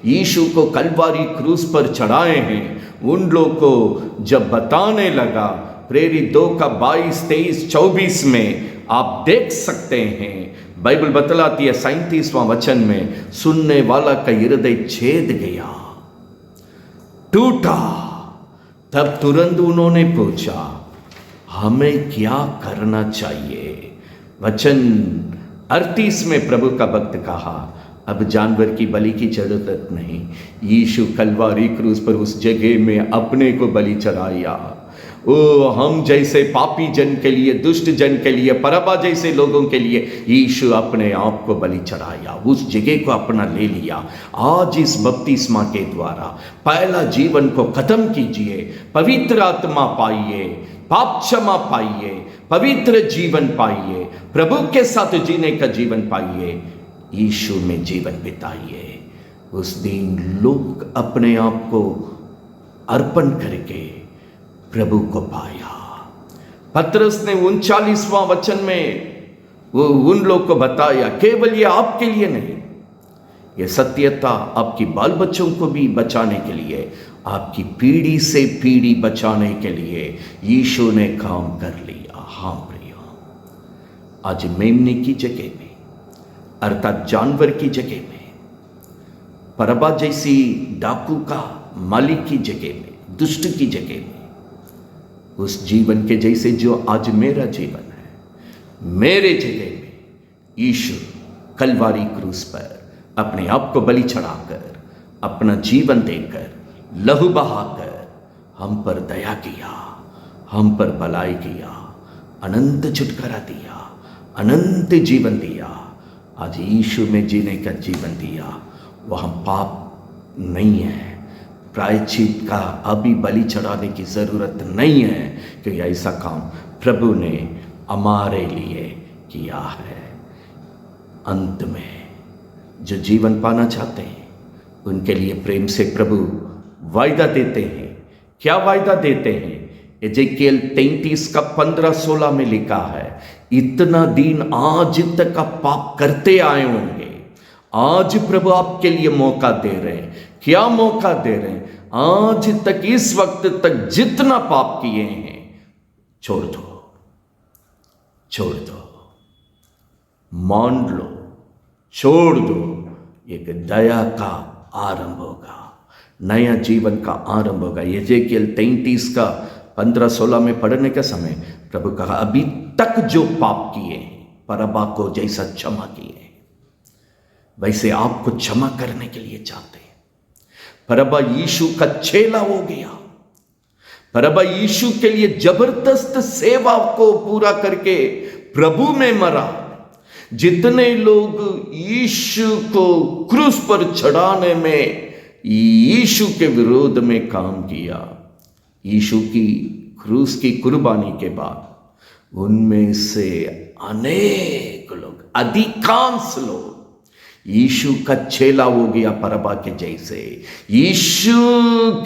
यीशु को कलवारी क्रूस पर चढ़ाए हैं, उन लोगों को जब बताने लगा, प्रेरित 2 का 22, 23, 24 में आप देख सकते हैं, बाइबल बतलाती है 37वां वचन में, सुनने वाला का हृदय छेद गया, टूटा। तब तुरंत उन्होंने पूछा, हमें क्या करना चाहिए? वचन 38 में प्रभु का भक्त कहा, अब जानवर की बलि की जरूरत नहीं। यीशु कलवारी क्रूस पर उस जगह में अपने को बलि चढ़ाया। ओ हम जैसे पापी जन के लिए, दुष्ट जन के लिए, परबा जैसे लोगों के लिए यीशु अपने आप को बलि चढ़ाया, उस जगह को अपना ले लिया। आज इस बपतिस्मा के द्वारा पहला जीवन को खत्म कीजिए, पवित्र आत्मा पाइए, पाप क्षमा पाइए, पवित्र जीवन पाइए, प्रभु के साथ जीने का जीवन पाइए, यीशु में जीवन बिताइए। उस दिन लोग अपने आप को अर्पण करके प्रभु को पाया। पतरस ने 39वां वचन में वो उन लोग को बताया, केवल ये आपके लिए नहीं, ये सत्यता आपकी बाल बच्चों को भी बचाने के लिए, आपकी पीढ़ी से पीढ़ी बचाने के लिए यीशु ने काम कर लिया। हाँ प्रियो, आज मेमने की जगह में, अर्थात जानवर की जगह में, परबा जैसी डाकू का मालिक की जगह में, दुष्ट की जगह में, उस जीवन के जैसे जो आज मेरा जीवन है, मेरे जगह में यीशु कलवारी क्रूस पर अपने आप को बलि चढ़ाकर, अपना जीवन देकर, लहू बहाकर हम पर दया किया, हम पर भलाई किया, अनंत छुटकारा दिया, अनंत जीवन दिया। आज यीशु में जीने का जीवन दिया। वहाँ पाप नहीं है, प्रायश्चित का अभी बलि चढ़ाने की ज़रूरत नहीं है, क्योंकि ऐसा काम प्रभु ने हमारे लिए किया है। अंत में जो जीवन पाना चाहते हैं उनके लिए प्रेम से प्रभु वायदा देते हैं। क्या वायदा देते हैं? एजेकियल 33 का 15-16 में लिखा है, इतना दिन आज तक आप पाप करते आए होंगे, आज प्रभु आपके लिए मौका दे रहे हैं। क्या मौका दे रहे हैं? आज तक, इस वक्त तक जितना पाप किए हैं छोड़ दो, छोड़ दो, मान लो, छोड़ दो। एक दया का आरंभ होगा, नया जीवन का आरंभ होगा। एजेकियल 33 का 15-16 में पढ़ने के समय प्रभु कहा, अभी तक जो पाप किए परबा को जैसा क्षमा किए वैसे आपको क्षमा करने के लिए चाहते हैं। परबा यीशु का चेला हो गया, परबा यीशु के लिए जबरदस्त सेवा को पूरा करके प्रभु में मरा। जितने लोग यीशु को क्रूस पर चढ़ाने में यीशु के विरोध में काम किया, यीशु की क्रूस की कुर्बानी के बाद उनमें से अनेक लोग, अधिकांश लोग यीशु का चेला हो गया, परबा के जैसे यीशु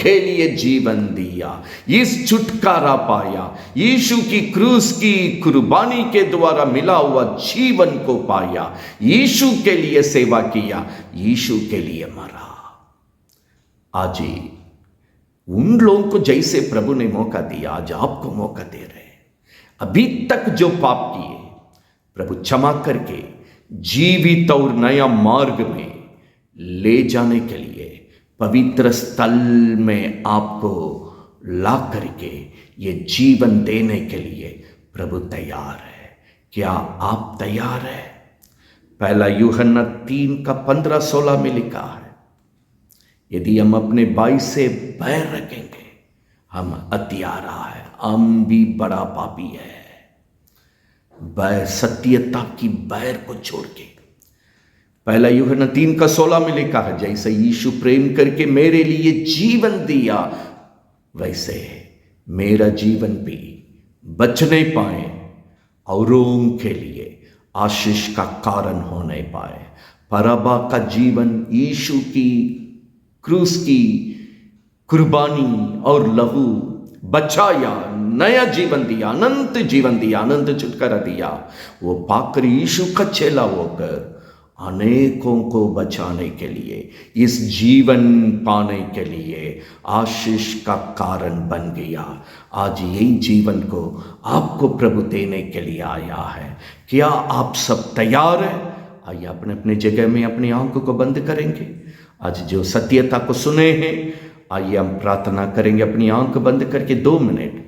के लिए जीवन दिया, इस छुटकारा पाया, यीशु की क्रूस की कुर्बानी के द्वारा मिला हुआ जीवन को पाया, यीशु के लिए सेवा किया, यीशु के लिए मरा। आज उन लोगों को जैसे प्रभु ने मौका दिया, आज आपको मौका दे रहे हैं। अभी तक जो पाप किए प्रभु क्षमा करके जीवित और नया मार्ग में ले जाने के लिए, पवित्र स्थल में आपको ला करके ये जीवन देने के लिए प्रभु तैयार है। क्या आप तैयार हैं? पहला यूहन्ना 3 का 15-16 में लिखा है, यदि हम अपने भाई से बैर रखेंगे हम हत्यारा है, हम भी बड़ा पापी है। बैर, सत्यता की बैर को छोड़ के, पहला यूहन्ना 3 का 16 में लिखा है, जैसे यीशु प्रेम करके मेरे लिए जीवन दिया वैसे मेरा जीवन भी बचने पाए, औरों के लिए आशीष का कारण होने पाए। परबा का जीवन यीशु की क्रूस की कुर्बानी और लहू बचाया, नया जीवन दिया, अनंत जीवन दिया, अनंत छुटकारा दिया। वो पाकर यीशु का चेला होकर अनेकों को बचाने के लिए, इस जीवन पाने के लिए आशीष का कारण बन गया। आज यही जीवन को आपको प्रभु देने के लिए आया है। क्या आप सब तैयार हैं? आइए अपने अपने जगह में अपनी आंखों को बंद करेंगे। आज जो सत्यता को सुने हैं, आइए हम प्रार्थना करेंगे अपनी आंख बंद करके 2 मिनट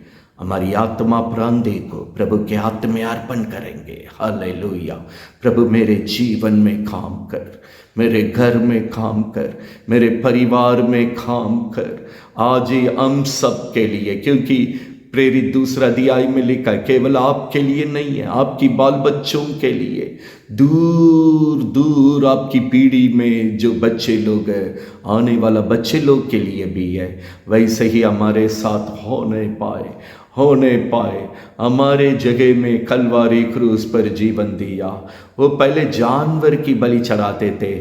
हमारी आत्मा प्राण देह को प्रभु के हाथ में अर्पण करेंगे। हालेलुया। प्रभु मेरे जीवन में काम कर, मेरे घर में काम कर, मेरे परिवार में काम कर। आज ये हम सब के लिए, क्योंकि प्रेरित 2 अध्याय में लिखा केवल आपके लिए नहीं है, आपकी बाल बच्चों के लिए, दूर दूर आपकी पीढ़ी में जो बच्चे लोग हैं, आने वाला बच्चे लोग के लिए भी है। वैसे ही हमारे साथ होने पाए हमारे जगह में कलवारी क्रूस पर जीवन दिया। वो पहले जानवर की बलि चढ़ाते थे,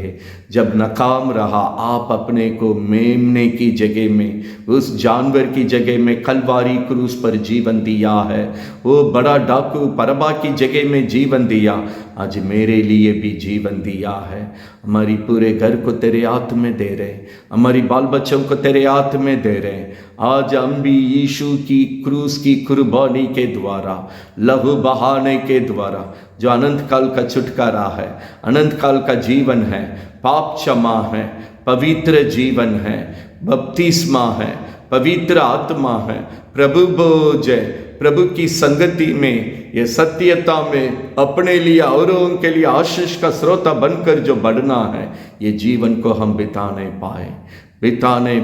जब नाकाम रहा आप अपने को मेमने की जगह में, उस जानवर की जगह में कलवारी क्रूस पर जीवन दिया है। वो बड़ा डाकू परबा की जगह में जीवन दिया, आज मेरे लिए भी जीवन दिया है। हमारी पूरे घर को तेरे हाथ में दे रहे, हमारी बाल बच्चों को तेरे हाथ में दे रहे। आज हम भी यीशु की क्रूस की कुर्बानी के द्वारा, लहू बहाने के द्वारा, जो अनंत काल का छुटकारा है, अनंत काल का जीवन है, पाप क्षमा है, पवित्र जीवन है, बपतिस्मा है, पवित्र आत्मा है, प्रभु बोझ है, प्रभु की संगति में, ये सत्यता में अपने लिए औरों के लिए आशीष का स्रोता बनकर जो बढ़ना है, ये जीवन को हम बिताने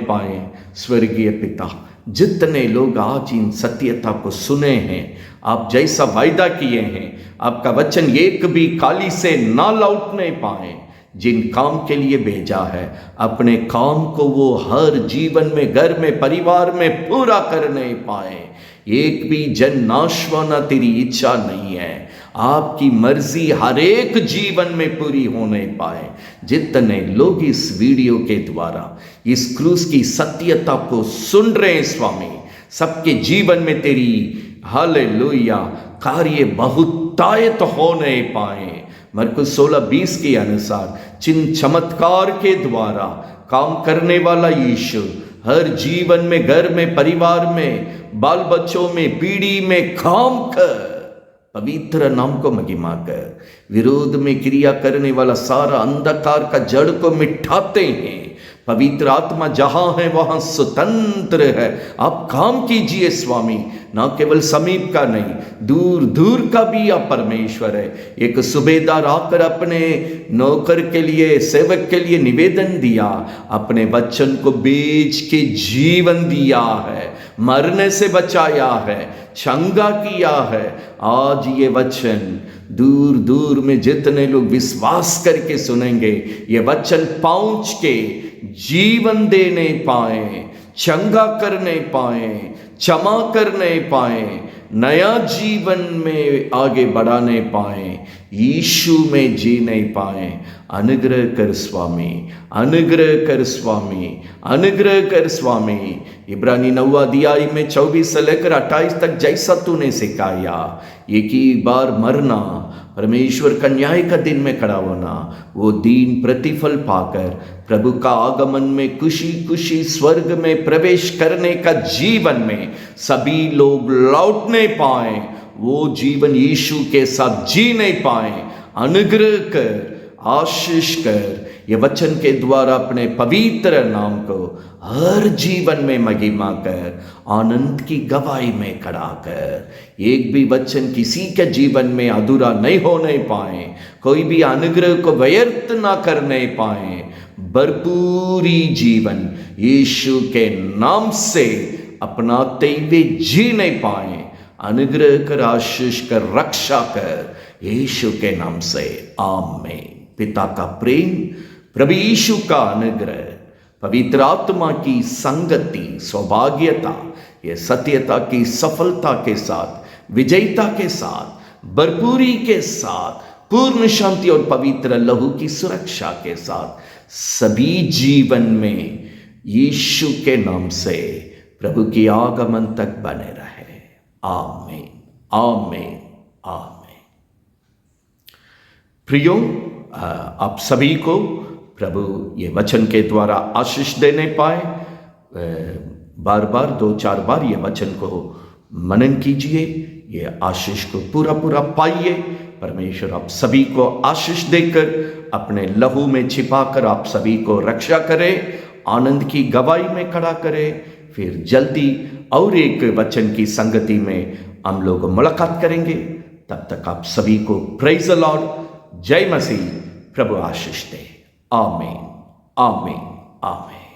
पाए। स्वर्गीय पिता, जितने लोग आज इन सत्यता को सुने हैं, आप जैसा वायदा किए हैं, आपका वचन एक भी काली से ना लौटने पाए। जिन काम के लिए भेजा है, अपने काम को वो हर जीवन में, घर में, परिवार में पूरा करने पाए। एक भी जन नाश होना तेरी इच्छा नहीं है। आपकी मर्जी हर एक जीवन में पूरी होने पाए। जितने लोग इस वीडियो के द्वारा इस क्रूस की सत्यता को सुन रहे हैं स्वामी, सबके जीवन में तेरी हालेलुया कार्य बहुतायत होने पाए। मरकुस 16:20 के अनुसार चिन्ह चमत्कार के द्वारा काम करने वाला यीशु हर जीवन में, घर में, परिवार में, बाल बच्चों में, पीढ़ी में काम कर, पवित्र नाम को महिमा कर। विरोध में क्रिया करने वाला सारा अंधकार का जड़ को मिटाते हैं। पवित्र आत्मा जहां है वहां स्वतंत्र है। आप काम कीजिए स्वामी, ना केवल समीप का नहीं, दूर दूर का भी आप परमेश्वर है। एक सूबेदार आकर अपने नौकर के लिए, सेवक के लिए निवेदन दिया, अपने वचन को बेच के जीवन दिया है, मरने से बचाया है, चंगा किया है। आज ये वचन दूर दूर में जितने लोग विश्वास करके सुनेंगे, ये वचन पहुंच के जीवन देने पाए, चंगा करने पाए, क्षमा करने पाए, नया जीवन में आगे बढ़ाने पाए, यीशु में जीने पाए। अनुग्रह कर स्वामी, अनुग्रह कर स्वामी, अनुग्रह कर स्वामी। इब्रानी 9 अध्याय में 24 से लेकर 28 तक जैसा तूने सिखाया, एक ही बार मरना, परमेश्वर का न्याय का दिन में खड़ा होना, वो दिन प्रतिफल पाकर प्रभु का आगमन में खुशी खुशी स्वर्ग में प्रवेश करने का जीवन में सभी लोग लौटने पाए, वो जीवन यीशु के साथ जी नहीं पाए। अनुग्रह कर, आशीष कर, ये वचन के द्वारा अपने पवित्र नाम को हर जीवन में महिमा कर, आनंद की गवाही में खड़ा कर। एक भी वचन किसी के जीवन में अधूरा नहीं होने पाए, कोई भी अनुग्रह को व्यर्थ ना करने पाए। भरपूरी जीवन यीशु के नाम से अपनाते हुए जी नहीं पाए। अनुग्रह कर, आशीष कर, रक्षा कर, यीशु के नाम से आमीन। पिता का प्रेम, प्रभु यीशु का अनुग्रह, पवित्र आत्मा की संगति, सौभाग्यता, ये सत्यता की सफलता के साथ, विजयता के साथ, भरपूरी के साथ, पूर्ण शांति और पवित्र लहू की सुरक्षा के साथ सभी जीवन में यीशु के नाम से प्रभु की आगमन तक बने रहे। आमीन, आमीन, आमीन। प्रियो, आप सभी को प्रभु ये वचन के द्वारा आशीष देने पाए। बार बार 2-4 बार ये वचन को मनन कीजिए, ये आशीष को पूरा पूरा पाइए। परमेश्वर आप सभी को आशीष देकर अपने लहू में छिपाकर आप सभी को रक्षा करे, आनंद की गवाही में खड़ा करे। फिर जल्दी और एक वचन की संगति में हम लोग मुलाकात करेंगे। तब तक आप सभी को प्रेज द लॉर्ड, जय मसीह, प्रभु आशीष दे। आमीन, आमीन, आमीन।